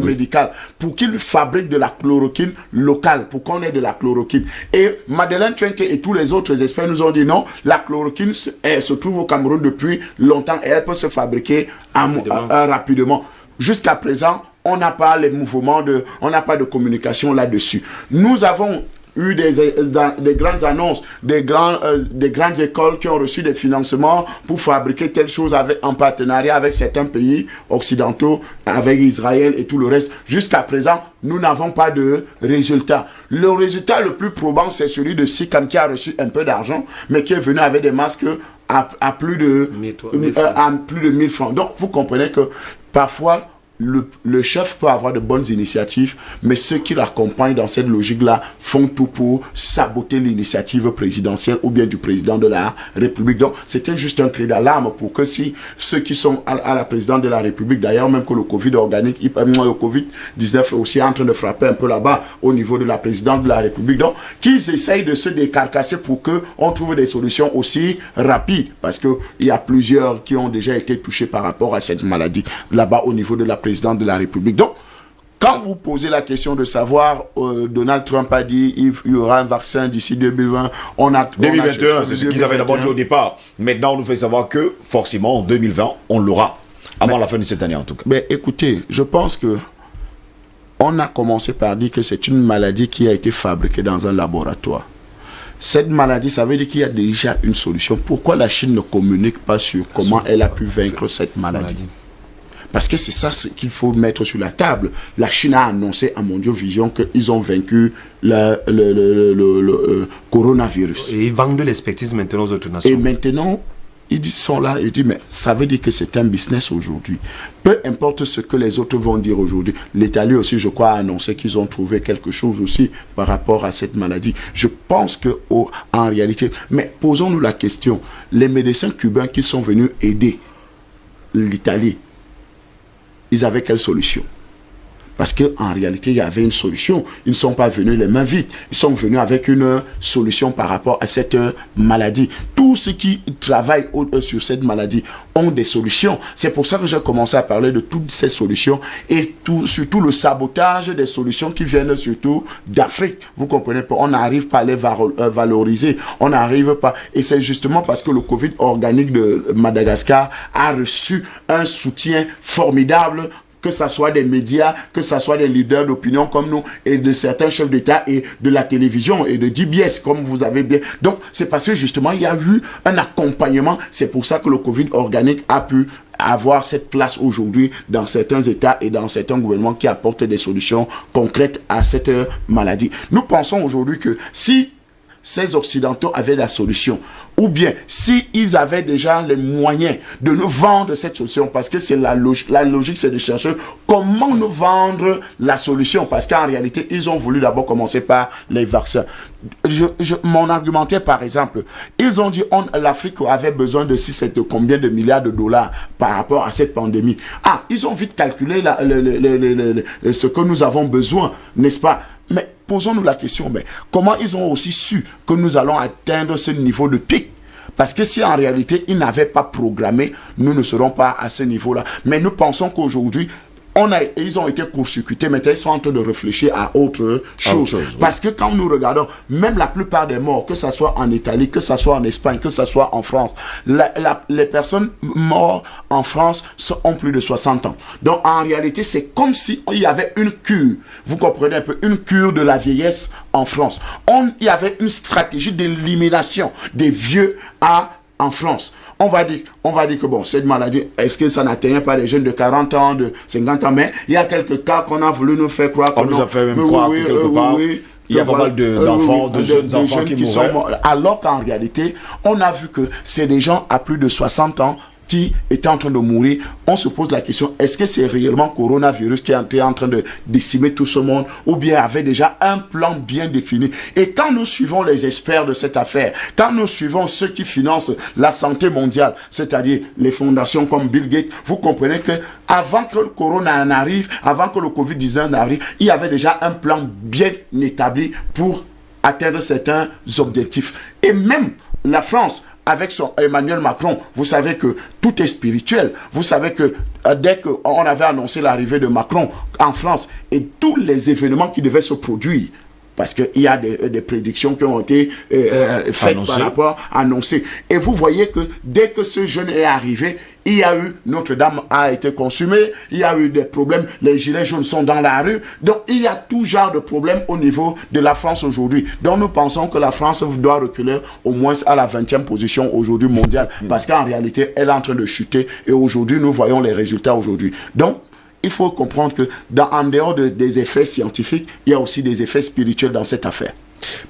médicale, pour qu'ils fabriquent de la chloroquine locale, pour qu'on ait de la chloroquine. Et Madeleine Tchouenke et tous les autres experts nous ont dit non, la chloroquine elle se trouve au Cameroun depuis longtemps et elle peut se fabriquer rapidement. Jusqu'à présent, on n'a pas les mouvements on n'a pas de communication là-dessus. Nous avons eu des grandes annonces, des grandes écoles qui ont reçu des financements pour fabriquer telle chose en partenariat avec certains pays occidentaux, avec Israël et tout le reste. Jusqu'à présent, nous n'avons pas de résultat. Le résultat le plus probant, c'est celui de SICAM qui a reçu un peu d'argent, mais qui est venu avec des masques à plus de 1000 francs. Donc, vous comprenez que parfois, le chef peut avoir de bonnes initiatives, mais ceux qui l'accompagnent dans cette logique-là font tout pour saboter l'initiative présidentielle ou bien du président de la République. Donc, c'était juste un cri d'alarme pour que si ceux qui sont à la présidence de la République, d'ailleurs, même que le Covid organique, le Covid-19 est aussi en train de frapper un peu là-bas au niveau de la présidence de la République, donc, qu'ils essayent de se décarcasser pour qu'on trouve des solutions aussi rapides, parce qu'il y a plusieurs qui ont déjà été touchés par rapport à cette maladie là-bas au niveau de la président de la République. Donc, quand vous posez la question de savoir, Donald Trump a dit il y aura un vaccin d'ici 2020, 2021, c'est ce qu'ils avaient d'abord dit au départ. Maintenant, on nous fait savoir que, forcément, en 2020, on l'aura. Avant la fin de cette année, en tout cas. Mais écoutez, je pense que on a commencé par dire que c'est une maladie qui a été fabriquée dans un laboratoire. Cette maladie, ça veut dire qu'il y a déjà une solution. Pourquoi la Chine ne communique pas sur comment elle a pu vaincre cette maladie? Parce que c'est ça qu'il faut mettre sur la table. La Chine a annoncé à Mondiovision qu'ils ont vaincu le coronavirus. Et ils vendent de l'expertise maintenant aux autres nations. Et maintenant, ils sont là et disent, mais ça veut dire que c'est un business aujourd'hui. Peu importe ce que les autres vont dire aujourd'hui. L'Italie aussi, je crois, a annoncé qu'ils ont trouvé quelque chose aussi par rapport à cette maladie. Je pense que, en réalité, mais posons-nous la question, les médecins cubains qui sont venus aider l'Italie, ils avaient quelle solution? Parce qu'en réalité, il y avait une solution. Ils ne sont pas venus les mains vides. Ils sont venus avec une solution par rapport à cette maladie. Tous ceux qui travaillent sur cette maladie ont des solutions. C'est pour ça que j'ai commencé à parler de toutes ces solutions et surtout le sabotage des solutions qui viennent surtout d'Afrique. Vous comprenez pas? On n'arrive pas à les valoriser. On n'arrive pas. Et c'est justement parce que le Covid organique de Madagascar a reçu un soutien formidable, que ce soit des médias, que ce soit des leaders d'opinion comme nous, et de certains chefs d'État, et de la télévision, et de DBS, comme vous avez bien. Donc, c'est parce que justement, il y a eu un accompagnement. C'est pour ça que le Covid organique a pu avoir cette place aujourd'hui dans certains États et dans certains gouvernements qui apportent des solutions concrètes à cette maladie. Nous pensons aujourd'hui que si ces Occidentaux avaient la solution, ou bien s'ils avaient déjà les moyens de nous vendre cette solution, parce que c'est la logique, c'est de chercher comment nous vendre la solution, parce qu'en réalité, ils ont voulu d'abord commencer par les vaccins. Mon argumentaire, par exemple, ils ont dit l'Afrique avait besoin de combien de milliards de dollars par rapport à cette pandémie. Ah, ils ont vite calculé ce que nous avons besoin, n'est-ce pas? Mais posons-nous la question, mais comment ils ont aussi su que nous allons atteindre ce niveau de pic? Parce que si en réalité, ils n'avaient pas programmé, nous ne serons pas à ce niveau-là. Mais nous pensons qu'aujourd'hui, ils ont été court-circuités, maintenant ils sont en train de réfléchir à autre chose. Parce que quand nous regardons, même la plupart des morts, que ce soit en Italie, que ce soit en Espagne, que ce soit en France, les personnes mortes en France ont plus de 60 ans. Donc en réalité, c'est comme si il y avait une cure, vous comprenez un peu, une cure de la vieillesse en France. Il y avait une stratégie d'élimination des vieux en France. on va dire que bon, cette maladie, est-ce que ça n'atteint pas les jeunes de 40 ans, de 50 ans, mais il y a quelques cas qu'on a voulu nous faire croire. On nous a fait même croire que quelque part, il y a pas mal d'enfants, de jeunes enfants qui mourraient. Alors qu'en réalité, on a vu que c'est des gens à plus de 60 ans qui étaient en train de mourir. On se pose la question, est-ce que c'est réellement coronavirus qui est en train de décimer tout ce monde, ou bien avait déjà un plan bien défini? Et quand nous suivons les experts de cette affaire, quand nous suivons ceux qui financent la santé mondiale, c'est-à-dire les fondations comme Bill Gates, vous comprenez que avant que le corona n'arrive, avant que le Covid-19 n'arrive, il y avait déjà un plan bien établi pour atteindre certains objectifs. Et même la France, avec son Emmanuel Macron, vous savez que tout est spirituel. Vous savez que dès qu'on avait annoncé l'arrivée de Macron en France et tous les événements qui devaient se produire, parce qu'il y a des prédictions qui ont été faites par rapport annoncées. Et vous voyez que dès que ce jeune est arrivé, il y a eu, Notre-Dame a été consumée, il y a eu des problèmes, les gilets jaunes sont dans la rue. Donc il y a tout genre de problèmes au niveau de la France aujourd'hui. Donc nous pensons que la France doit reculer au moins à la 20e position aujourd'hui mondiale. Parce qu'en réalité, elle est en train de chuter. Et aujourd'hui, nous voyons les résultats aujourd'hui. Donc, il faut comprendre que en dehors des effets scientifiques, il y a aussi des effets spirituels dans cette affaire.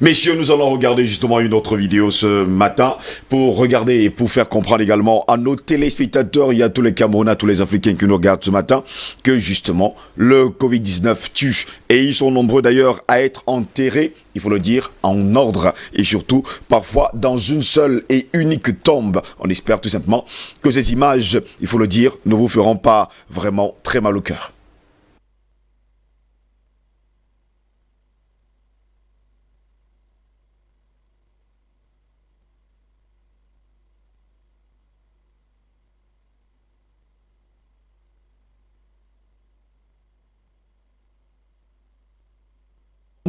Messieurs, nous allons regarder justement une autre vidéo ce matin pour regarder et pour faire comprendre également à nos téléspectateurs, il y a tous les Camerounais, tous les Africains qui nous regardent ce matin, que justement le Covid-19 tue. Et ils sont nombreux d'ailleurs à être enterrés, il faut le dire, en ordre et surtout parfois dans une seule et unique tombe. On espère tout simplement que ces images, il faut le dire, ne vous feront pas vraiment très mal au cœur.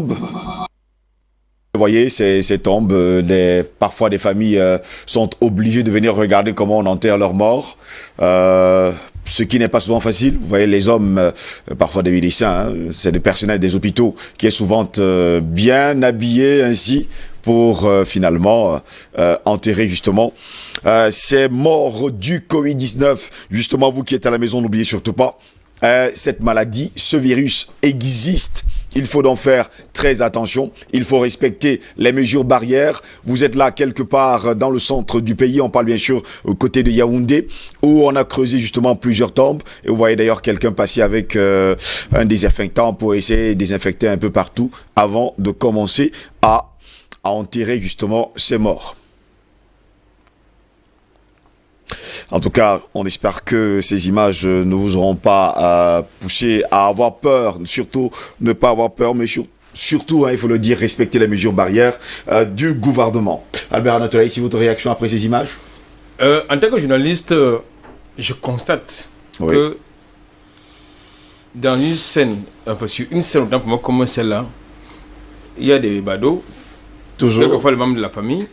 Vous voyez, ces tombes, parfois des familles sont obligées de venir regarder comment on enterre leurs morts. Ce qui n'est pas souvent facile. Vous voyez, les hommes, parfois des médecins, c'est le personnel des hôpitaux qui est souvent bien habillé ainsi pour finalement enterrer justement ces morts du Covid-19. Justement, vous qui êtes à la maison, n'oubliez surtout pas, cette maladie, ce virus existe. Il faut donc faire très attention. Il faut respecter les mesures barrières. Vous êtes là quelque part dans le centre du pays. On parle bien sûr au côté de Yaoundé où on a creusé justement plusieurs tombes. Et vous voyez d'ailleurs quelqu'un passer avec un désinfectant pour essayer de désinfecter un peu partout avant de commencer à enterrer justement ces morts. En tout cas, on espère que ces images ne vous auront pas poussé à avoir peur, surtout ne pas avoir peur, mais surtout, il faut le dire, respecter les mesures barrières du gouvernement. Albert Anatolaï, si votre réaction après ces images? En tant que journaliste, je constate que dans une scène, sur une scène autant pour moi comme celle-là, il y a des badauds, quelquefois les membres de la famille.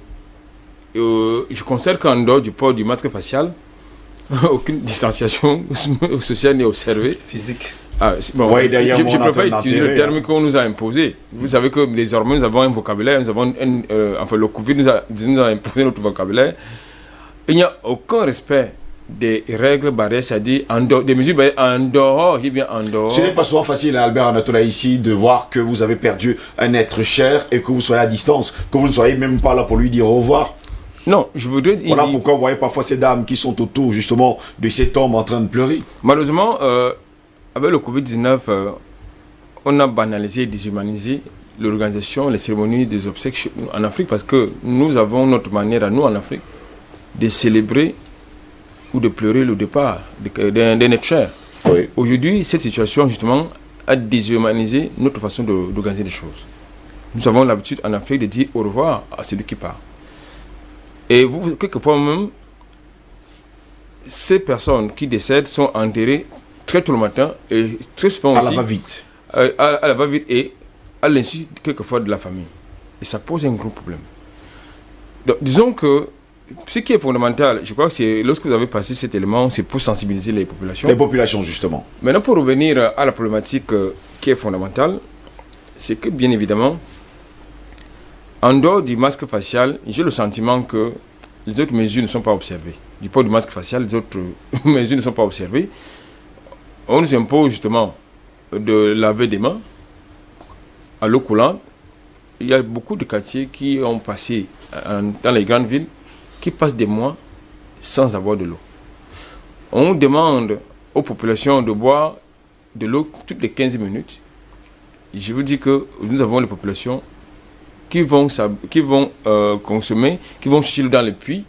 Je constate qu'en dehors du port du masque facial, aucune distanciation sociale n'est observée. Physique. Je préfère utiliser le terme qu'on nous a imposé. Vous savez que désormais nous avons un vocabulaire, le Covid nous a imposé notre vocabulaire. Il n'y a aucun respect des règles barrières, c'est-à-dire des mesures barrières en dehors, j'ai bien en dehors. Ce n'est pas souvent facile, Albert Anatolaï, ici, de voir que vous avez perdu un être cher et que vous soyez à distance, que vous ne soyez même pas là pour lui dire au revoir. Non, je voudrais dire... Voilà pourquoi vous voyez parfois ces dames qui sont autour, justement, de ces tombes en train de pleurer. Malheureusement, avec le Covid-19, on a banalisé et déshumanisé l'organisation, les cérémonies des obsèques en Afrique parce que nous avons notre manière à nous, en Afrique, de célébrer ou de pleurer le départ d'un être cher. Oui. Aujourd'hui, cette situation, justement, a déshumanisé notre façon d'organiser les choses. Nous avons l'habitude, en Afrique, de dire au revoir à celui qui part. Et vous, quelquefois même, ces personnes qui décèdent sont enterrées très tôt le matin et très souvent aussi... À la va-vite. À la va-vite et à l'insu, quelquefois, de la famille. Et ça pose un gros problème. Donc, disons que ce qui est fondamental, je crois que c'est lorsque vous avez passé cet élément, c'est pour sensibiliser les populations. Les populations, justement. Maintenant, pour revenir à la problématique qui est fondamentale, c'est que, bien évidemment, en dehors du masque facial, j'ai le sentiment que les autres mesures ne sont pas observées. Du port du masque facial, les autres mesures ne sont pas observées. On nous impose justement de laver des mains à l'eau coulante. Il y a beaucoup de quartiers qui ont passé dans les grandes villes, qui passent des mois sans avoir de l'eau. On demande aux populations de boire de l'eau toutes les 15 minutes. Je vous dis que nous avons les populations qui vont consommer, qui vont chercher l'eau dans les puits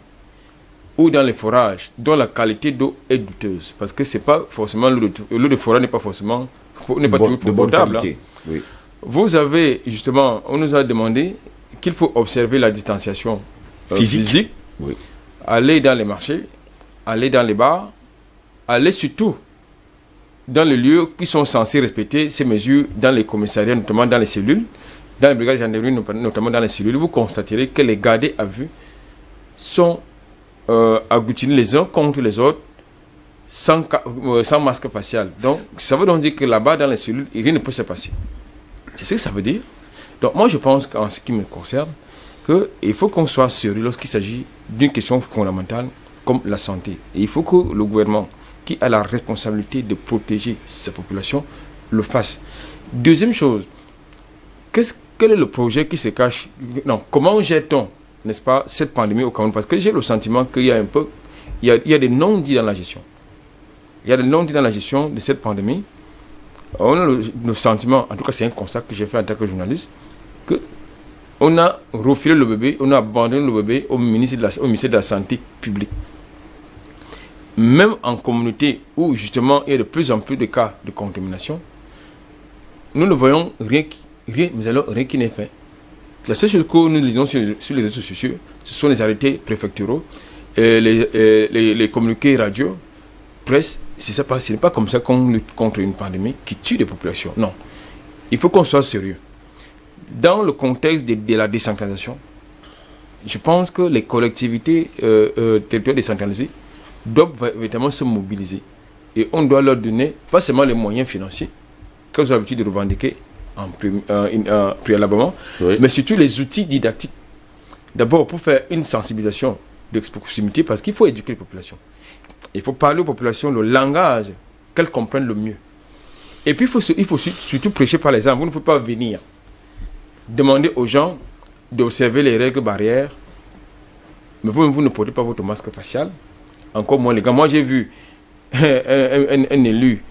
ou dans les forages, dont la qualité d'eau est douteuse. Parce que c'est pas forcément l'eau de forage n'est pas forcément toujours potable. Hein. Oui. Vous avez justement, on nous a demandé qu'il faut observer la distanciation physique, Oui. aller dans les marchés, aller dans les bars, aller surtout dans les lieux qui sont censés respecter ces mesures, dans les commissariats, notamment dans les cellules, dans les brigades de gendarmerie, notamment dans les cellules. Vous constaterez que les gardés à vue sont agglutinés les uns contre les autres sans masque facial. Donc, ça veut donc dire que là-bas, dans les cellules, rien ne peut se passer. C'est ce que ça veut dire. Donc, moi, je pense qu'en ce qui me concerne, qu'il faut qu'on soit sérieux lorsqu'il s'agit d'une question fondamentale comme la santé. Et il faut que le gouvernement, qui a la responsabilité de protéger sa population, le fasse. Deuxième chose, quel est le projet qui se cache? Non, comment gère-t-on, n'est-ce pas, cette pandémie au Cameroun? Parce que j'ai le sentiment qu'il y a il y a des non-dits dans la gestion. Il y a des non-dits dans la gestion de cette pandémie. On a le sentiment, en tout cas c'est un constat que j'ai fait en tant que journaliste, qu'on a refilé le bébé, on a abandonné le bébé au ministère de la Santé publique. Même en communauté où justement il y a de plus en plus de cas de contamination, nous ne voyons rien qui n'est fait. La seule chose que nous lisons sur les réseaux sociaux, ce sont les arrêtés préfectoraux, les communiqués radio, presse. Ce n'est pas comme ça qu'on lutte contre une pandémie qui tue des populations. Non. Il faut qu'on soit sérieux. Dans le contexte de la décentralisation, je pense que les collectivités territoriales décentralisées doivent véritablement se mobiliser. Et on doit leur donner pas seulement les moyens financiers qu'elles ont l'habitude de revendiquer préalablement, oui, mais surtout les outils didactiques. D'abord pour faire une sensibilisation de proximité, parce qu'il faut éduquer les populations. Il faut parler aux populations le langage qu'elles comprennent le mieux. Et puis il faut surtout prêcher par l'exemple. Vous ne pouvez pas venir demander aux gens d'observer les règles barrières, mais vous ne portez pas votre masque facial. Encore moins les gars. Moi j'ai vu un élu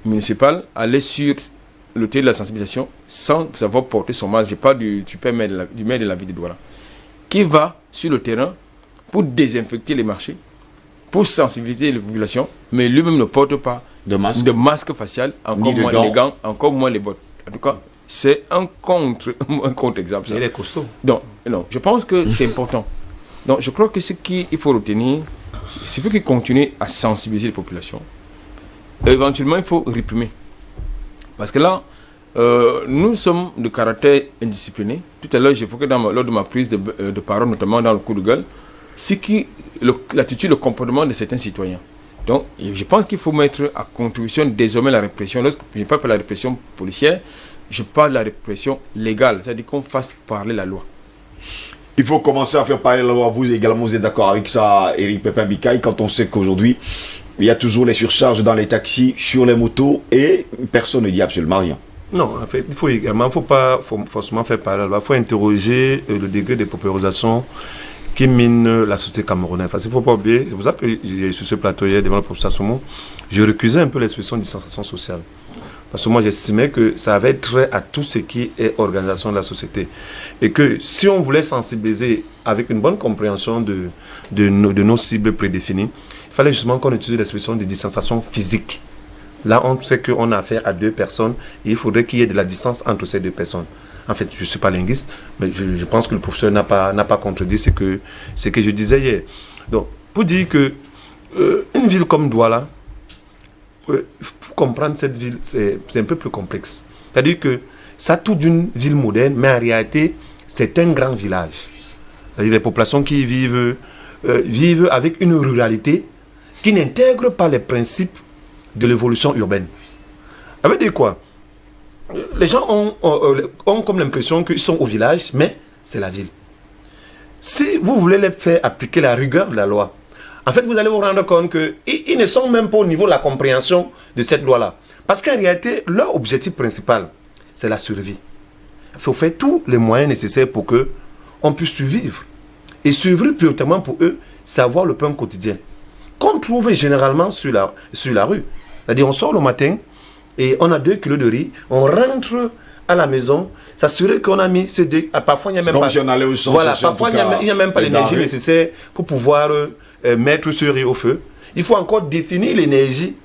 municipal aller sur le terrain de la sensibilisation sans savoir porter son masque. Je parle du maire de la ville de Douala, qui va sur le terrain pour désinfecter les marchés, pour sensibiliser les populations, mais lui-même ne porte pas de masque facial, encore moins les gants, encore moins les bottes. En tout cas, c'est un contre-exemple. Il est costaud. Donc, non, je pense que c'est important. Donc, je crois que ce qu'il faut retenir, c'est qu'il faut continuer à sensibiliser les populations. Éventuellement, il faut réprimer. Parce que là, nous sommes de caractère indiscipliné. Tout à l'heure, j'évoquais lors de ma prise de parole, notamment dans le coup de gueule, l'attitude, le comportement de certains citoyens. Donc, je pense qu'il faut mettre à contribution désormais la répression. Lorsque je ne parle pas de la répression policière, je parle de la répression légale, c'est-à-dire qu'on fasse parler la loi. Il faut commencer à faire parler la loi. Vous également, vous êtes d'accord avec ça, Éric Pépin-Bikaï, quand on sait qu'aujourd'hui, il y a toujours les surcharges dans les taxis, sur les motos, et personne ne dit absolument rien. Non, en fait, il faut pas forcément faire parler la loi. Il faut interroger le degré de paupérisation qui mine la société camerounaise. Parce qu'il ne faut pas oublier, c'est pour ça que sur ce plateau hier, devant le professeur Somo, je recusais un peu l'expression de distanciation sociale. Parce que moi, j'estimais que ça avait trait à tout ce qui est organisation de la société. Et que si on voulait sensibiliser avec une bonne compréhension de nos cibles prédéfinies, il fallait justement qu'on utilise l'expression de distanciation physique. Là, on sait qu'on a affaire à deux personnes et il faudrait qu'il y ait de la distance entre ces deux personnes. En fait, je ne suis pas linguiste, mais je pense que le professeur n'a pas contredit ce que je disais hier. Donc, pour dire que une ville comme Douala, pour comprendre cette ville, c'est un peu plus complexe. C'est-à-dire que ça a tout d'une ville moderne, mais en réalité, c'est un grand village. C'est-à-dire les populations qui vivent avec une ruralité qui n'intègre pas les principes de l'évolution urbaine. Ça veut dire quoi? Les gens ont comme l'impression qu'ils sont au village, mais c'est la ville. si vous voulez les faire appliquer la rigueur de la loi, en fait, vous allez vous rendre compte qu'ils ne sont même pas au niveau de la compréhension de cette loi-là. Parce qu'en réalité, leur objectif principal, c'est la survie. Il faut faire tous les moyens nécessaires pour qu'on puisse survivre. Et survivre prioritairement pour eux, c'est avoir le pain quotidien. Qu'on trouve généralement sur la rue. C'est-à-dire, on sort le matin et on a 2 kilos de riz, on rentre à la maison, s'assurer qu'on a mis ce 2... Parfois, il n'y a même comme pas... si on allait au centre. Voilà, parfois, il n'y a même pas l'énergie nécessaire pour pouvoir mettre ce riz au feu. Il faut encore définir l'énergie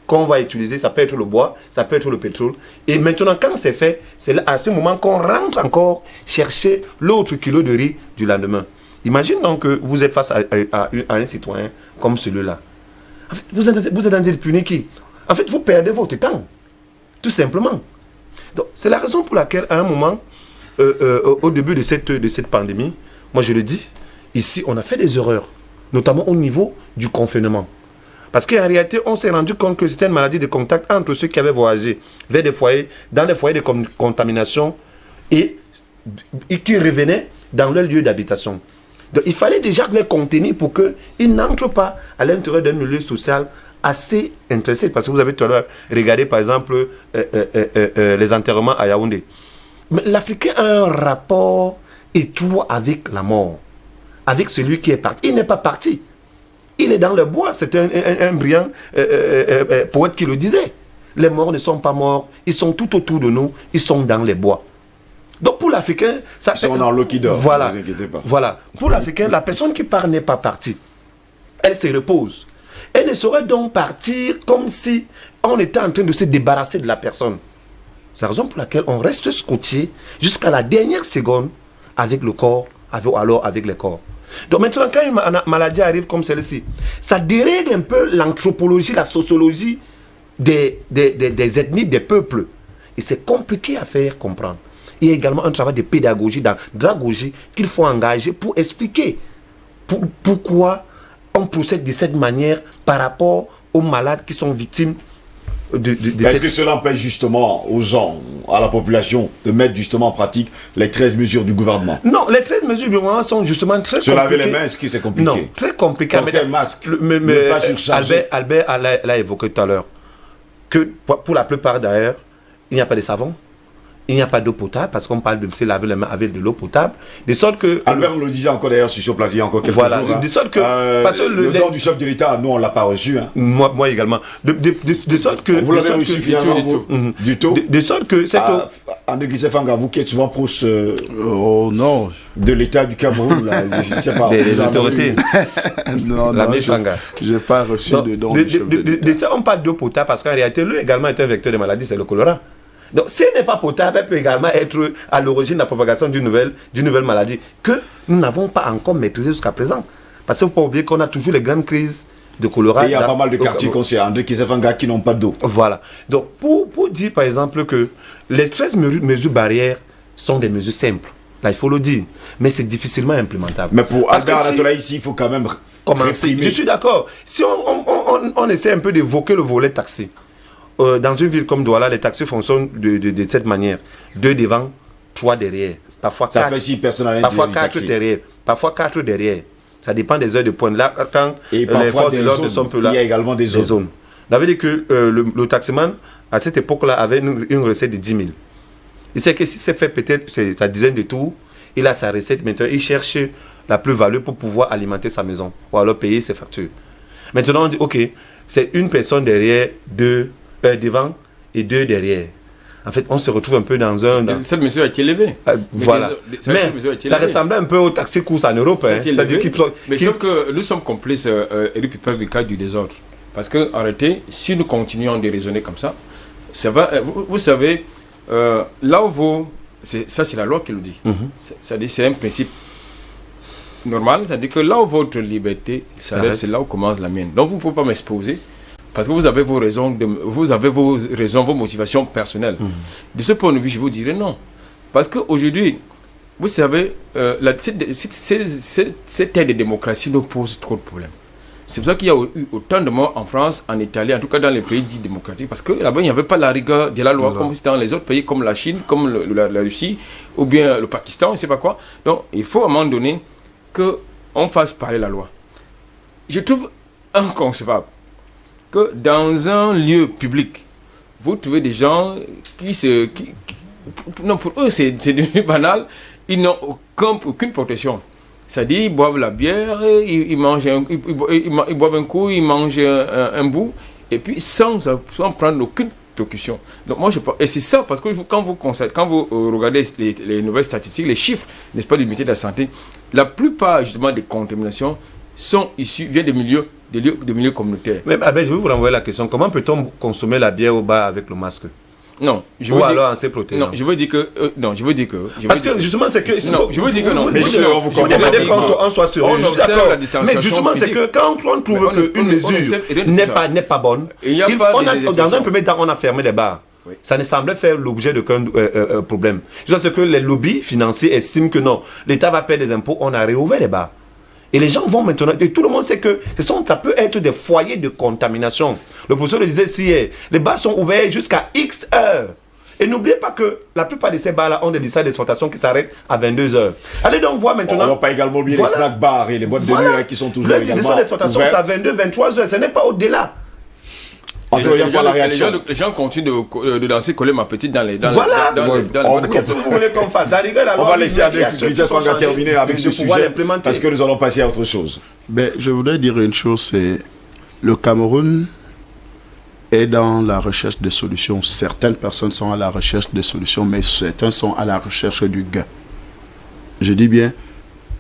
qu'on va utiliser. Ça peut être le bois, ça peut être le pétrole. Et maintenant, quand c'est fait, c'est à ce moment qu'on rentre encore chercher l'autre kilo de riz du lendemain. Imagine donc que vous êtes face à un citoyen comme celui-là. En fait, vous êtes en train de punir qui? En fait, vous perdez votre temps. Tout simplement. Donc, c'est la raison pour laquelle, à un moment, au début de cette pandémie, moi je le dis, ici, on a fait des erreurs, notamment au niveau du confinement. Parce qu'en réalité, on s'est rendu compte que c'était une maladie de contact entre ceux qui avaient voyagé vers des foyers, dans des foyers de contamination et qui revenaient dans leur lieu d'habitation. Donc, il fallait déjà les contenir pour qu'ils n'entrent pas à l'intérieur d'un milieu social assez intéressé. Parce que vous avez tout à l'heure regardé, par exemple, les enterrements à Yaoundé. Mais l'Africain a un rapport étroit avec la mort, avec celui qui est parti. Il n'est pas parti. Il est dans le bois. C'est un brillant poète qui le disait. Les morts ne sont pas morts. Ils sont tout autour de nous. Ils sont dans les bois. Donc pour l'Africain, ça ils sont dans l'eau qui dort, voilà, ne vous inquiétez pas. Voilà. Pour l'Africain, la personne qui part n'est pas partie. Elle se repose. Elle ne saurait donc partir comme si on était en train de se débarrasser de la personne. C'est la raison pour laquelle on reste scotché jusqu'à la dernière seconde avec le corps, alors avec le corps. Donc maintenant, quand une maladie arrive comme celle-ci, ça dérègle un peu l'anthropologie, la sociologie des ethnies, des peuples. Et c'est compliqué à faire comprendre. Il y a également un travail de pédagogie, d'andragogie qu'il faut engager pour expliquer pourquoi on procède de cette manière par rapport aux malades qui sont victimes de Est-ce que cela empêche justement aux gens, à la population, de mettre justement en pratique les 13 mesures du gouvernement? Non, les 13 mesures du gouvernement sont justement très compliquées. Se laver les mains, est-ce que c'est compliqué? Non, très compliqué. Porter un masque, ne pas surcharger. Albert l'a évoqué tout à l'heure, que pour la plupart d'ailleurs, il n'y a pas de savon. Il n'y a pas d'eau potable, parce qu'on parle de se laver les mains avec de l'eau potable. De sorte que... Albert le disait encore d'ailleurs sur ce plateau il y a encore quelques voilà, jours. De sorte que... parce que le don du chef de l'État, nous on ne l'a pas reçu. Hein. Moi également. De sorte que... Vous l'avez reçu finalement du tout. De sorte que cette eau... André Guissefanga, vous qui êtes souvent proche Oh non. de l'État du Cameroun, là, je ne sais pas. Des autorités. Non, je n'ai pas reçu de don du chef de l'État. De ça, on parle d'eau potable, parce qu'en réalité, l'eau également est un vecteur de maladie, c'est le choléra. Donc, si elle n'est pas potable, elle peut également être à l'origine de la propagation d'une nouvelle maladie que nous n'avons pas encore maîtrisée jusqu'à présent. Parce qu'il ne faut pas oublier qu'on a toujours les grandes crises de choléra. Et il y a pas mal de quartiers comme c'est André Guissefanga qui n'ont pas d'eau. Voilà. Donc, pour dire par exemple que les 13 mesures barrières sont des mesures simples, là il faut le dire, mais c'est difficilement implémentable. Mais pour Asghar Anatola ici, il faut quand même commencer. Je suis d'accord. Si on essaie un peu d'évoquer le volet taxi, dans une ville comme Douala, les taxis fonctionnent de cette manière. 2 devant, 3 derrière. Parfois ça 4, fait 6 personnes à l'intérieur parfois du 4 taxi. derrière. Parfois 4 derrière. Ça dépend des heures de pointe. Là, quand Et les parfois forces de des l'ordre zones. sont peu là, Il y a également des zones. Ça veut dire que le taximan, à cette époque-là, avait une recette de 10 000. Il sait que si c'est fait peut-être sa dizaine de tours, il a sa recette. Maintenant, il cherche la plus-value pour pouvoir alimenter sa maison ou alors payer ses factures. Maintenant, on dit, OK, c'est une personne derrière, devant et 2 derrière. En fait, on se retrouve un peu dans un... Cette mesure a été élevée. Voilà. Mais ça ressemblait un peu au taxi course en Europe. Hein. Mais sauf que nous sommes complices, Eric Piper, du cas du désordre. Parce qu'en réalité, si nous continuons de raisonner comme ça, ça va... Vous savez, là où vous... Ça, c'est la loi qui le dit. C'est un principe normal. C'est-à-dire que là où votre liberté s'arrête, c'est là où commence la mienne. Donc, vous ne pouvez pas m'exposer. Parce que vous avez vos raisons, vos motivations personnelles. De ce point de vue, je vous dirais non. Parce qu'aujourd'hui, vous savez, cette ère de démocratie nous pose trop de problèmes. C'est pour ça qu'il y a eu autant de morts en France, en Italie, en tout cas dans les pays dits démocratiques. Parce que là-bas, il n'y avait pas la rigueur de la loi comme c'était dans les autres pays, comme la Chine, comme la Russie, ou bien le Pakistan, je ne sais pas quoi. Donc, il faut à un moment donné qu'on fasse parler la loi. Je trouve inconcevable que dans un lieu public, vous trouvez des gens non, pour eux, c'est devenu banal. Ils n'ont aucune protection. C'est-à-dire, ils boivent la bière, ils boivent un coup, ils mangent un bout, et puis sans prendre aucune précaution. Donc moi, et c'est ça, parce que quand vous regardez les nouvelles statistiques, les chiffres, n'est-ce pas, du ministère de la Santé, la plupart, justement, des contaminations viennent des milieux communautaires. Mais je vais vous renvoyer la question. Comment peut-on consommer la bière au bar avec le masque? Non, alors en s'est protégé. Non, je veux dire que parce que justement c'est que non, je veux dire que non. Mais vous comprenez qu'on soit sérieux. On observe la distanciation. Mais justement c'est que quand on trouve qu'une mesure n'est pas bonne, dans un premier temps on a fermé les bars. Oui. Ça ne semblait faire l'objet d'aucun problème. C'est que les lobbies financiers estiment que non, l'État va payer des impôts, on a réouvert les bars. Et les gens vont maintenant, et tout le monde sait que ça peut être des foyers de contamination. Le professeur le disait, si les bars sont ouverts jusqu'à X heures. Et n'oubliez pas que la plupart de ces bars-là ont des licences d'exploitation qui s'arrêtent à 22 heures. Allez donc voir maintenant. On n'a pas également oublié les snack bars et les boîtes de nuit qui sont toujours également ouvertes. Les licences d'exploitation, c'est à 22, 23 heures. Ce n'est pas au-delà. Les gens continuent de danser coller ma petite dans les... Qu'est-ce que vous voulez qu'on fasse? On va laisser Christophe Fanga terminer avec ce sujet parce que nous allons passer à autre chose. Je voudrais dire une chose, c'est le Cameroun est dans la recherche de solutions. Certaines personnes sont à la recherche de solutions, mais certains sont à la recherche du gain. Je dis bien,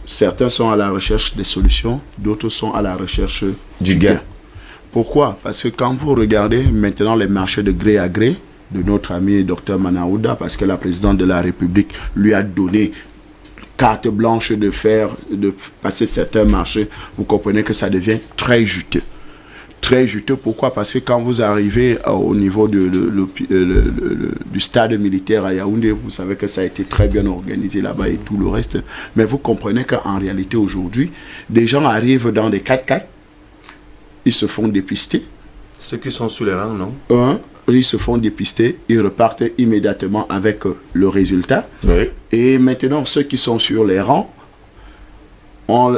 certains sont à la recherche des solutions, d'autres sont à la recherche du gain. Pourquoi? Parce que quand vous regardez maintenant les marchés de gré à gré de notre ami Dr Manaouda, parce que la présidente de la République lui a donné carte blanche de passer certains marchés, vous comprenez que ça devient très juteux. Très juteux, pourquoi? Parce que quand vous arrivez au niveau du stade militaire à Yaoundé, vous savez que ça a été très bien organisé là-bas et tout le reste. Mais vous comprenez qu'en réalité aujourd'hui, des gens arrivent dans des 4x4, ils se font dépister. Ceux qui sont sous les rangs, non? Ils se font dépister, ils repartent immédiatement avec le résultat. Oui. Et maintenant, ceux qui sont sur les rangs, on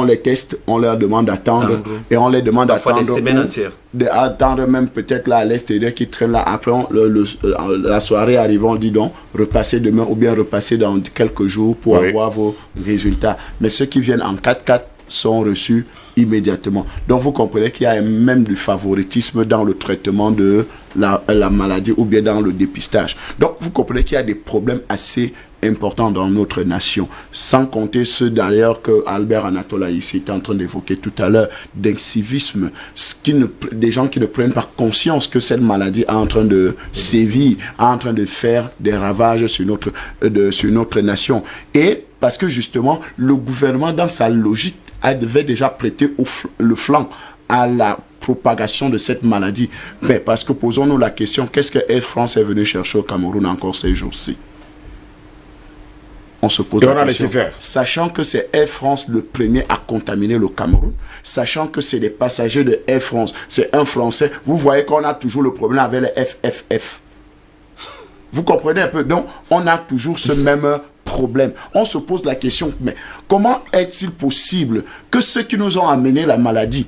les teste, on leur demande d'attendre. Et on les demande d'attendre des semaines entières. D'attendre même peut-être là à l'extérieur qui traînent là. Après, la soirée arrive, on dit donc, repassez demain ou bien repassez dans quelques jours pour avoir vos résultats. Mais ceux qui viennent en 4x4 sont reçus immédiatement. Donc vous comprenez qu'il y a même du favoritisme dans le traitement de la maladie ou bien dans le dépistage. Donc vous comprenez qu'il y a des problèmes assez importants dans notre nation, sans compter ceux d'ailleurs que Albert Anatola ici était en train d'évoquer tout à l'heure, d'incivisme, des gens qui ne prennent pas conscience que cette maladie est en train de sévir, est en train de faire des ravages sur notre nation. Et parce que justement, le gouvernement, dans sa logique, devait déjà prêter le flanc à la propagation de cette maladie. Mais parce que posons-nous la question, qu'est-ce que Air France est venu chercher au Cameroun encore ces jours-ci? On se pose la question. Sachant que c'est Air France le premier à contaminer le Cameroun, sachant que c'est des passagers de Air France, c'est un Français, vous voyez qu'on a toujours le problème avec les FFF. Vous comprenez un peu? Donc, on a toujours ce même problème. On se pose la question, mais comment est-il possible que ceux qui nous ont amené la maladie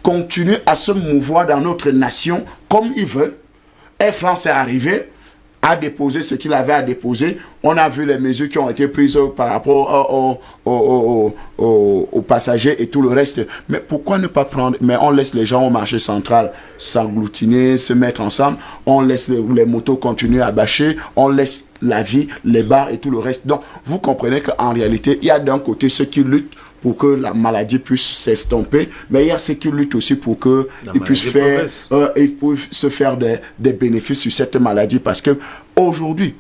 continuent à se mouvoir dans notre nation comme ils veulent? Air France est arrivé, a déposé ce qu'il avait à déposer. On a vu les mesures qui ont été prises par rapport aux passagers et tout le reste. Mais pourquoi ne pas prendre... Mais on laisse les gens au marché central s'agglutiner, se mettre ensemble. On laisse les motos continuer à bâcher. On laisse la vie, les bars et tout le reste. Donc, vous comprenez qu'en réalité, il y a d'un côté ceux qui luttent pour que la maladie puisse s'estomper, mais il y a ceux qui luttent aussi pour qu'ils puissent se faire des bénéfices sur cette maladie, parce que aujourd'hui,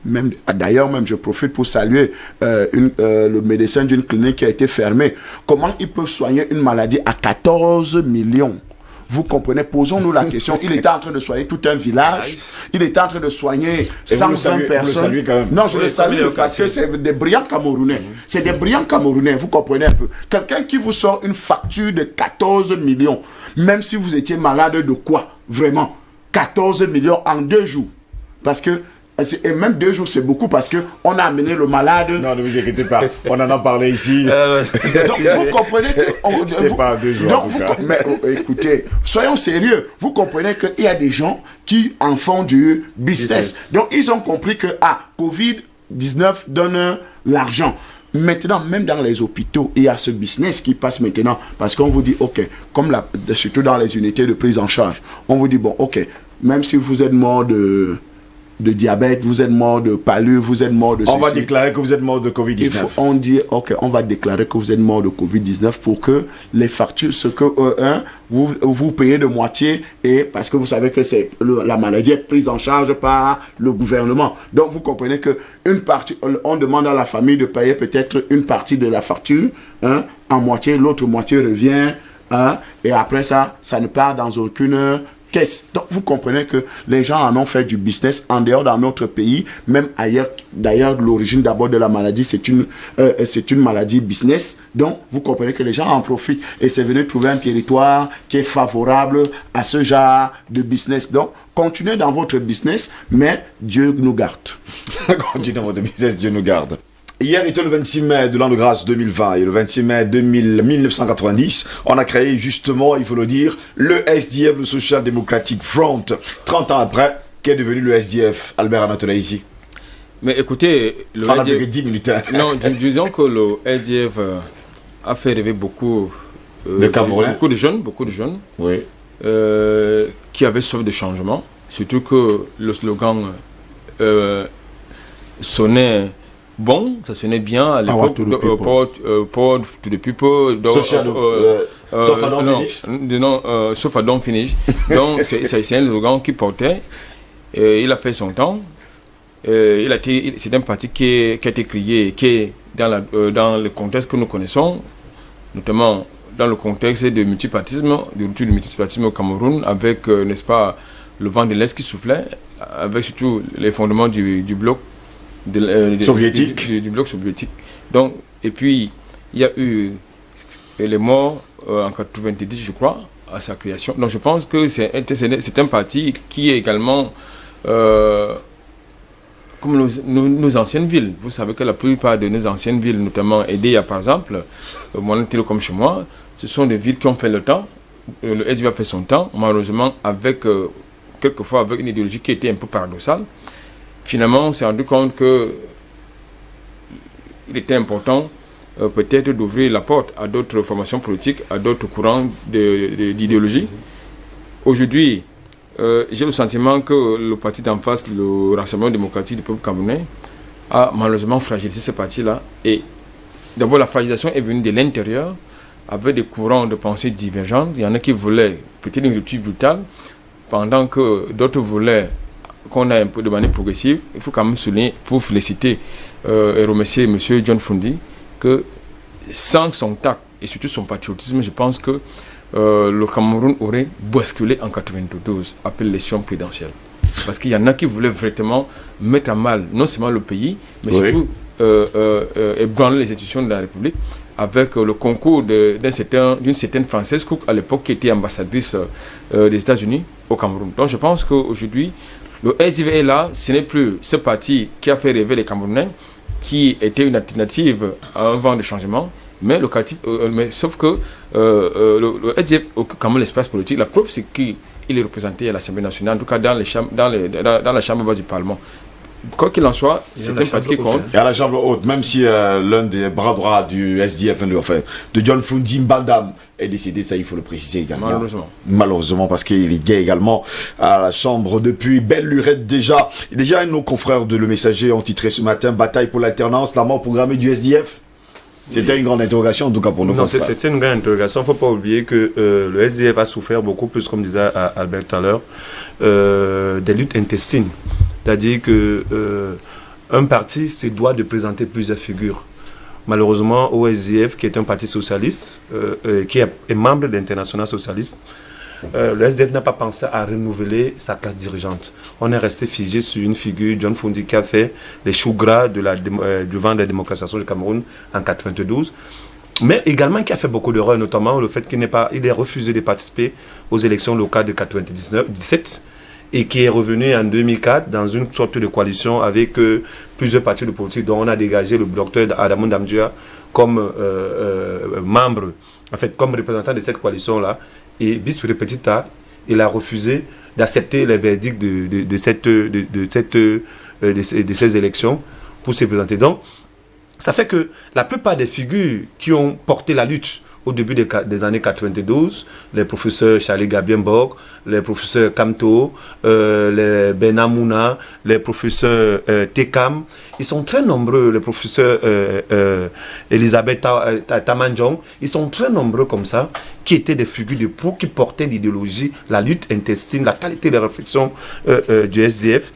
d'ailleurs je profite pour saluer le médecin d'une clinique qui a été fermée. Comment ils peuvent soigner une maladie à 14 millions? Vous comprenez? Posons-nous la question. Il était en train de soigner tout un village. Il était en train de soigner 120 personnes. Non, je le salue parce que c'est des brillants Camerounais. C'est des brillants Camerounais, vous comprenez un peu. Quelqu'un qui vous sort une facture de 14 millions, même si vous étiez malade de quoi? Vraiment. 14 millions en 2 jours. Parce que Et même 2 jours, c'est beaucoup parce qu'on a amené le malade. Non, ne vous inquiétez pas. On en a parlé ici. Donc, vous comprenez que... C'était pas 2 jours, en tout cas. Mais écoutez, soyons sérieux. Vous comprenez qu'il y a des gens qui en font du business. Donc, ils ont compris que, Covid-19 donne l'argent. Maintenant, même dans les hôpitaux, il y a ce business qui passe maintenant. Parce qu'on vous dit, OK, surtout dans les unités de prise en charge, on vous dit, bon, OK, même si vous êtes mort de diabète, vous êtes mort de palud, vous êtes mort de On va déclarer que vous êtes mort de Covid-19. On dit, OK, on va déclarer que vous êtes mort de Covid-19 pour que les factures, ce que vous payez de moitié, et parce que vous savez que la maladie est prise en charge par le gouvernement. Donc, vous comprenez que une partie, on demande à la famille de payer peut-être une partie de la facture, en moitié, l'autre moitié revient, et après ça ne part dans aucune caisse. Donc, vous comprenez que les gens en ont fait du business en dehors dans notre pays, même ailleurs. D'ailleurs, l'origine d'abord de la maladie, c'est une maladie business. Donc, vous comprenez que les gens en profitent et c'est venu trouver un territoire qui est favorable à ce genre de business. Donc, continuez dans votre business, mais Dieu nous garde. Continuez dans votre business, Dieu nous garde. Hier était le 26 mai de l'an de grâce 2020 et le 26 mai 1990, on a créé justement, il faut le dire, le SDF, le Social Democratic Front. 30 ans après, qu'est devenu le SDF, Albert Anatola ici? Mais écoutez, le SDF... 10 minutes. Non, disons que le SDF a fait rêver beaucoup de jeunes oui. Qui avaient soif de changement. Surtout que le slogan sonnait... Bon, ça sonnait bien à l'époque. Power to the people. Sauf à don't finish. Sauf à don't finish. Donc, c'est un slogan qui portait. Il a fait son temps. C'est un parti qui a été créé, qui est dans le contexte que nous connaissons, notamment dans le contexte du multipartisme, du retour du multipartisme au Cameroun, avec, n'est-ce pas, le vent de l'Est qui soufflait, avec surtout les fondements du bloc. Soviétique. Du bloc soviétique. Donc, et puis, il y a eu les morts en 90, je crois, à sa création. Donc, je pense que c'est un parti qui est également comme nos anciennes villes. Vous savez que la plupart de nos anciennes villes, notamment Edea, par exemple, Monantilo comme chez moi, ce sont des villes qui ont fait le temps. Le SDF a fait son temps, malheureusement, quelquefois avec une idéologie qui était un peu paradoxale. Finalement, on s'est rendu compte qu'il était important peut-être d'ouvrir la porte à d'autres formations politiques, à d'autres courants d'idéologie. Aujourd'hui, j'ai le sentiment que le parti d'en face, le Rassemblement démocratique du peuple camerounais, a malheureusement fragilisé ce parti-là. Et d'abord, la fragilisation est venue de l'intérieur, avec des courants de pensée divergents. Il y en a qui voulaient peut-être une rupture brutale, pendant que d'autres voulaient qu'on a un peu de manière progressive. Il faut quand même souligner, pour féliciter et remercier M. John Fundi, que sans son tact et surtout son patriotisme, je pense que le Cameroun aurait basculé en 92 après l'élection présidentielle. Parce qu'il y en a qui voulaient vraiment mettre à mal non seulement le pays, mais surtout ébranler les institutions de la République, avec le concours d'une certaine Française Cook, à l'époque, qui était ambassadrice des États-Unis au Cameroun. Donc je pense qu'aujourd'hui, le SDF est là, ce n'est plus ce parti qui a fait rêver les Camerounais, qui était une alternative à un vent de changement, mais sauf que le SDF occupe quand même l'espace politique. La preuve, c'est qu'il est représenté à l'Assemblée nationale, en tout cas dans la chambre basse du Parlement. Quoi qu'il en soit, c'est un parti qui compte. Et à la chambre haute, même si l'un des bras droits du SDF, de John Fundi Mbandam, est décédé, ça il faut le préciser également. Malheureusement, parce qu'il est gay également à la chambre depuis belle lurette déjà. Et déjà, nos confrères de Le Messager ont titré ce matin « Bataille pour l'alternance, la mort programmée du SDF ». C'était une grande interrogation, en tout cas pour nous. Non, c'était une grande interrogation. Il ne faut pas oublier que le SDF a souffert beaucoup plus, comme disait Albert tout à l'heure, des luttes intestines. C'est-à-dire qu'un parti se doit de présenter plusieurs figures. Malheureusement, au SDF, qui est un parti socialiste, qui est membre de l'Internationale socialiste, le SDF n'a pas pensé à renouveler sa classe dirigeante. On est resté figé sur une figure, John Fundi, qui a fait les choux gras du vent de la démocratisation du Cameroun en 1992, mais également qui a fait beaucoup d'erreurs, notamment le fait qu'il ait refusé de participer aux élections locales de 1997. et qui est revenu en 2004 dans une sorte de coalition avec plusieurs partis de politique dont on a dégagé le docteur Adamou Damdjia comme membre, en fait comme représentant de cette coalition-là, et vice-repetita, il a refusé d'accepter les verdicts de ces élections pour se présenter. Donc, ça fait que la plupart des figures qui ont porté la lutte au début des années 92, les professeurs Charlie Gabienborg, les professeurs Kamto, les Benamouna, les professeurs Tekam, ils sont très nombreux, les professeurs Elisabeth Tamanjong, ils sont très nombreux comme ça, qui étaient des figures de proue, qui portaient l'idéologie, la lutte intestine, la qualité de réflexion du SDF.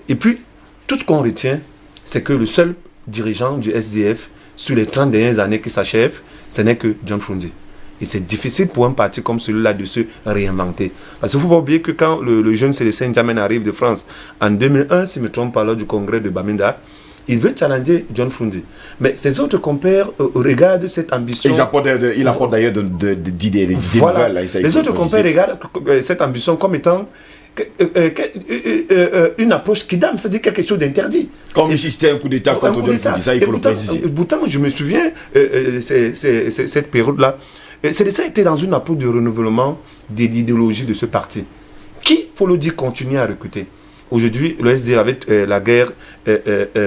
Et puis, tout ce qu'on retient, c'est que le seul dirigeant du SDF, sur les 30 dernières années qui s'achèvent, ce n'est que John Froundy. Et c'est difficile pour un parti comme celui-là de se réinventer. Parce qu'il ne faut pas oublier que quand le jeune Célestin Jammeh arrive de France en 2001, si je ne me trompe pas, lors du congrès de Bamenda, il veut challenger John Froundy. Mais ses autres compères regardent cette ambition. Il apporte d'ailleurs des idées voilà. nouvelles. Là, les autres compères regardent cette ambition comme étant une approche qui dame, c'est-à-dire quelque chose d'interdit. Comme si c'était un coup d'État contre John Froundy, ça il faut le préciser. Pourtant, je me souviens, cette période-là, Célestin était dans une approche de renouvellement de l'idéologie de ce parti, qui, faut le dire, continue à recruter. Aujourd'hui, le SD, avec la guerre,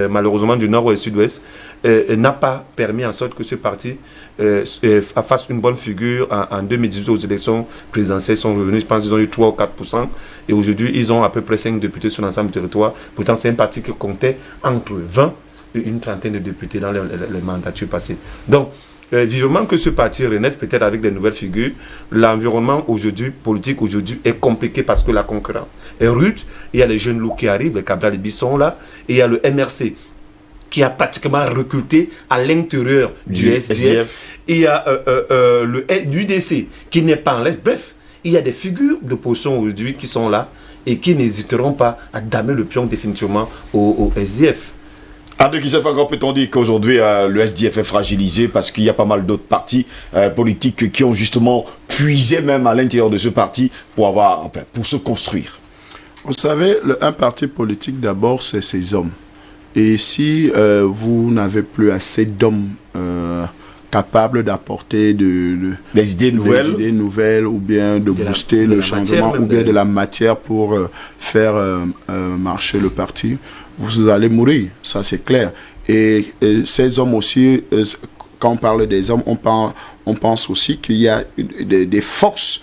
malheureusement, du nord au sud-ouest, n'a pas permis en sorte que ce parti fasse une bonne figure. En 2018, aux élections présidentielles, ils sont revenus, je pense qu'ils ont eu 3 ou 4%. Et aujourd'hui, ils ont à peu près 5 députés sur l'ensemble du territoire. Pourtant, c'est un parti qui comptait entre 20 et une trentaine de députés dans les mandatures passées. Donc, vivement que ce parti renaisse peut-être avec des nouvelles figures. L'environnement aujourd'hui, politique aujourd'hui, est compliqué parce que la concurrence est rude. Il y a les jeunes loups qui arrivent, les Cabral et Bisson là, et il y a le MRC qui a pratiquement recruté à l'intérieur du SDF. Il y a l'UDC qui n'est pas en l'aise. Bref, il y a des figures d'opposition aujourd'hui qui sont là et qui n'hésiteront pas à damer le pion définitivement au SDF. André Kisef, encore peut-on dire qu'aujourd'hui le SDF est fragilisé parce qu'il y a pas mal d'autres partis politiques qui ont justement puisé même à l'intérieur de ce parti pour se construire. Vous savez, un parti politique d'abord c'est ses hommes. Et si vous n'avez plus assez d'hommes capables d'apporter des idées nouvelles ou bien de booster le changement ou bien de la matière pour faire marcher le parti, vous allez mourir, ça c'est clair. Et ces hommes aussi, quand on parle des hommes, on pense aussi qu'il y a des forces,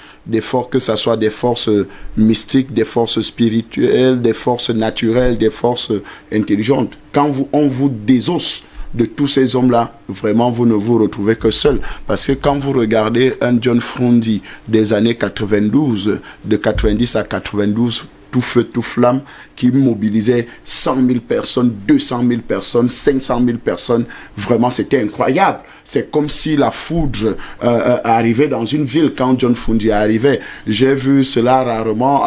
que ce soit des forces mystiques, des forces spirituelles, des forces naturelles, des forces intelligentes. Quand on vous désosse de tous ces hommes-là, vraiment, vous ne vous retrouvez que seul. Parce que quand vous regardez un John Froundy des années 92, de 90 à 92, tout feu, tout flamme, qui mobilisait 100 000 personnes, 200 000 personnes, 500 000 personnes. Vraiment, c'était incroyable. C'est comme si la foudre arrivait dans une ville quand John Froundy arrivait. J'ai vu cela rarement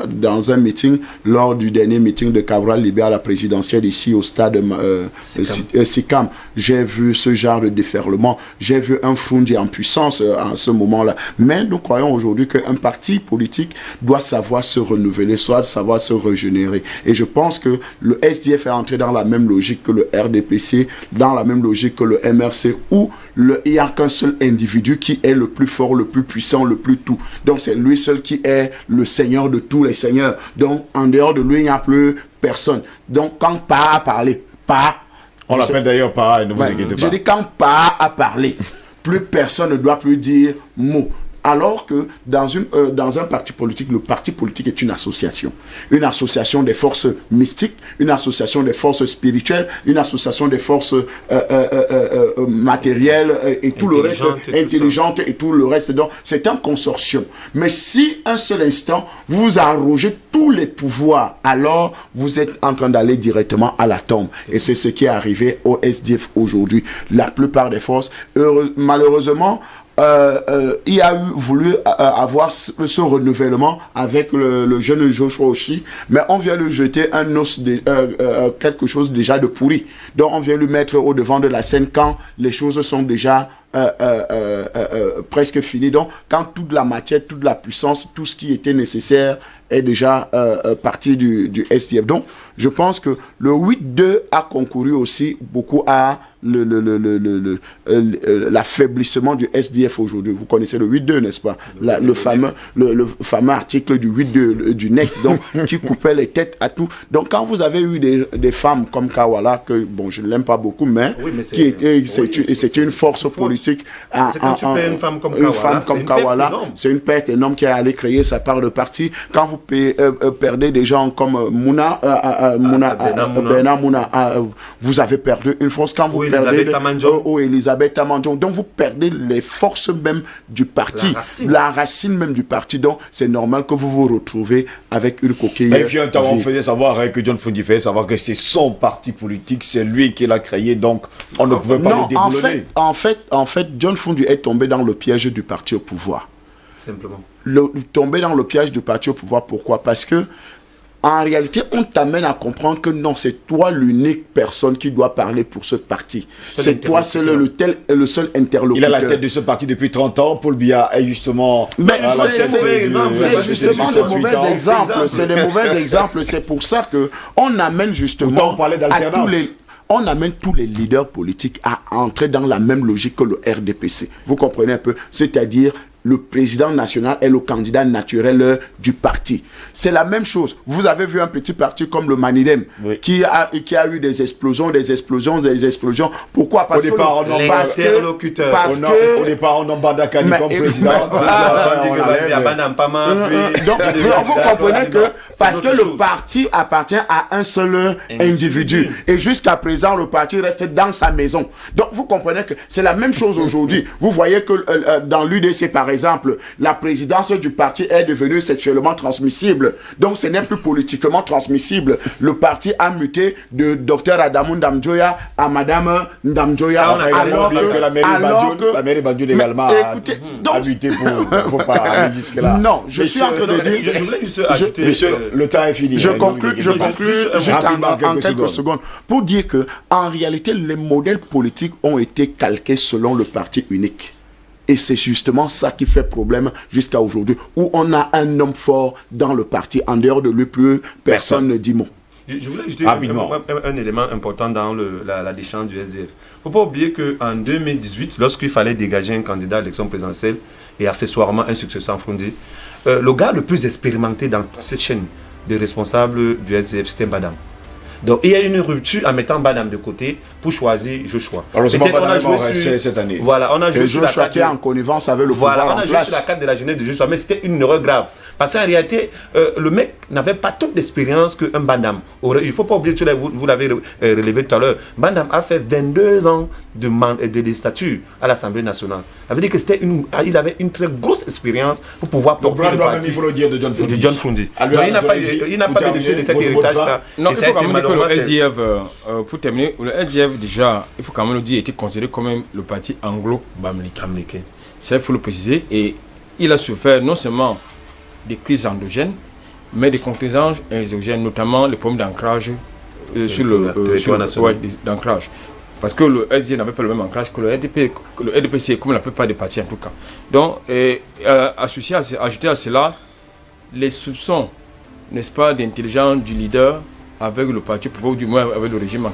dans un meeting, lors du dernier meeting de Cabral Libé à la présidentielle ici au stade Sikam. J'ai vu ce genre de déferlement. J'ai vu un Froundy en puissance à ce moment-là. Mais nous croyons aujourd'hui qu'un parti politique doit savoir se renouveler, soit savoir se régénérer. Et je pense que le SDF est entré dans la même logique que le RDPC, dans la même logique que le MRC, où il n'y a qu'un seul individu qui est le plus fort, le plus puissant, le plus tout. Donc c'est lui seul qui est le seigneur de tous les seigneurs. Donc en dehors de lui, il n'y a plus personne. Donc quand Pa a parlé, on l'appelle d'ailleurs Pa, ne vous inquiétez pas. Je dis quand Pa a parlé, plus personne ne doit plus dire mot. Alors que dans un parti politique, le parti politique est une association des forces mystiques, une association des forces spirituelles, une association des forces matérielles et tout le reste, intelligentes et tout le reste. Donc, c'est un consortium. Mais si un seul instant, vous arrogez tous les pouvoirs, alors vous êtes en train d'aller directement à la tombe. Et c'est ce qui est arrivé au SDF aujourd'hui. La plupart des forces, malheureusement, il a voulu avoir ce renouvellement avec le jeune Joshua Oshie, mais on vient lui jeter un os quelque chose déjà de pourri. Donc on vient lui mettre au devant de la scène quand les choses sont déjà presque fini. Donc, quand toute la matière, toute la puissance, tout ce qui était nécessaire est déjà parti du SDF. Donc, je pense que le 8-2 a concouru aussi beaucoup à l'affaiblissement du SDF aujourd'hui. Vous connaissez le 8-2, n'est-ce pas? Le fameux article du 8-2 du NEC, donc, qui coupait les têtes à tout. Donc, quand vous avez eu des femmes comme Kawala, que bon, je ne l'aime pas beaucoup, mais, c'est une force politique. Quand tu perds une femme comme Kawala, c'est une perte énorme qui est allée créer sa part de parti. Quand vous perdez des gens comme Bernard Mouna, vous avez perdu une force. Quand vous perdez Elisabeth Tamandjong, donc vous perdez les forces même du parti, la racine même du parti. Donc c'est normal que vous vous retrouvez avec une coquille. Et puis on faisait savoir que John Fundi faisait savoir que c'est son parti politique, c'est lui qui l'a créé, donc on ne pouvait pas le déboulonner. En fait, John Fundi est tombé dans le piège du parti au pouvoir. Simplement. Tomber dans le piège du parti au pouvoir, pourquoi? Parce que en réalité, on t'amène à comprendre que non, c'est toi l'unique personne qui doit parler pour ce parti. C'est toi, c'est le seul interlocuteur. Il a la tête de ce parti depuis 30 ans. Paul Biya est justement... C'est justement des mauvais exemples. C'est des mauvais exemples. C'est pour ça qu'on amène justement... On parlait d'alternance. On amène tous les leaders politiques à entrer dans la même logique que le RDPC. Vous comprenez un peu? C'est-à-dire... le président national est le candidat naturel du parti. C'est la même chose. Vous avez vu un petit parti comme le Manidem, oui, qui a eu des explosions. Pourquoi? Parce que au départ, on nomme Badakani comme président. Donc, vous comprenez que parce que le parti appartient à un seul individu. Et jusqu'à présent, le parti reste dans sa maison. Donc, vous comprenez que c'est la même chose aujourd'hui. Vous voyez que dans l'UDC, par exemple, la présidence du parti est devenue sexuellement transmissible. Donc, ce n'est plus politiquement transmissible. Le parti a muté de Dr Adamou Ndamjoya à Madame Ndamjoya. Alors que la mairie Banjul également a muté pour pas aller jusque-là. Non, je suis en train de dire... Je voulais juste ajouter... Monsieur, le temps est fini. Je conclue juste en quelques secondes. Pour dire que, en réalité, les modèles politiques ont été calqués selon le parti unique. Et c'est justement ça qui fait problème jusqu'à aujourd'hui, où on a un homme fort dans le parti. En dehors de lui, plus personne ne dit mot. Je voulais ajouter un élément important dans la déchéance du SDF. Il ne faut pas oublier qu'en 2018, lorsqu'il fallait dégager un candidat à l'élection présidentielle et accessoirement un successeur Fundi, le gars le plus expérimenté dans toute cette chaîne de responsables du SDF, c'était Mbadam. Donc il y a une rupture en mettant Mbadam de côté pour choisir Joshua. Alors on a joué cette année. Voilà, on a joué sur la carte qui est en connivence avec le pouvoir en place. On a joué sur la carte de la jeunesse de Joshua, mais c'était une erreur grave. Parce qu'en réalité, le mec n'avait pas toute l'expérience qu'un Mbadam aurait. Il ne faut pas oublier, vous l'avez relevé tout à l'heure, Mbadam a fait 22 ans de législature à l'Assemblée nationale. Ça veut dire qu'il avait une très grosse expérience pour pouvoir porter le parti. Il faut le dire de John Fundi. Donc il n'a pas bénéficié de cet héritage-là. Non, il faut quand même dire que le SDF, pour terminer, le SDF déjà, il faut quand même le dire, était considéré comme le parti anglo-bamileke. Ça, il faut le préciser. Et il a souffert non seulement des crises endogènes, mais des contingences exogènes, notamment les problèmes d'ancrage sur d'ancrage. Parce que le SDF n'avait pas le même ancrage que le RDPC, comme la plupart des partis en tout cas. Donc, ajouté à cela, les soupçons, n'est-ce pas, d'intelligence du leader avec le parti, ou du moins avec le régime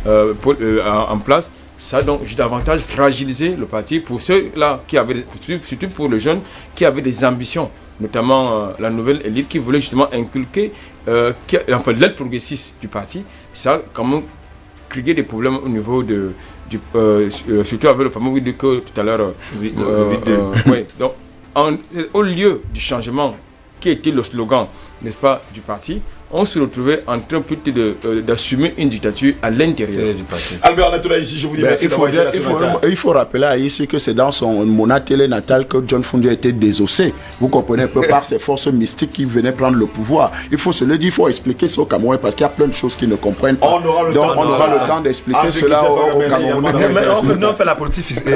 en place, ça a donc davantage fragilisé le parti pour ceux-là qui avaient, surtout pour les jeunes qui avaient des ambitions, notamment la nouvelle élite qui voulait justement inculquer l'aile progressiste du parti. Ça a quand même créé des problèmes au niveau surtout avec le fameux Wide que tout à l'heure. Donc, au lieu du changement qui était le slogan, n'est-ce pas, du parti, on se retrouvait en train plutôt d'assumer une dictature à l'intérieur du parti. Albert Natoula ici, je vous dis merci d'avoir été là ce matin. Il faut rappeler ici que c'est dans son Mona télé natale que John Fundi a été désossé. Vous comprenez un peu par ces forces mystiques qui venaient prendre le pouvoir. Il faut se le dire, il faut expliquer ça au Cameroun parce qu'il y a plein de choses qu'ils ne comprennent pas. On aura le temps d'expliquer cela au Cameroun. Nous on fait la politique visible.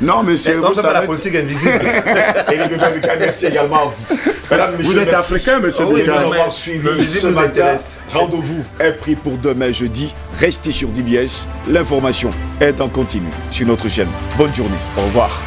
Non, monsieur, vous savez la politique invisible. Et les républicains, merci également à vous. Vous êtes africain, monsieur. Oui, nous avons suivi Le visite ce nous matin. intéresse. Rendez-vous est pris pour demain jeudi. Restez sur DBS. L'information est en continu sur notre chaîne. Bonne journée. Au revoir.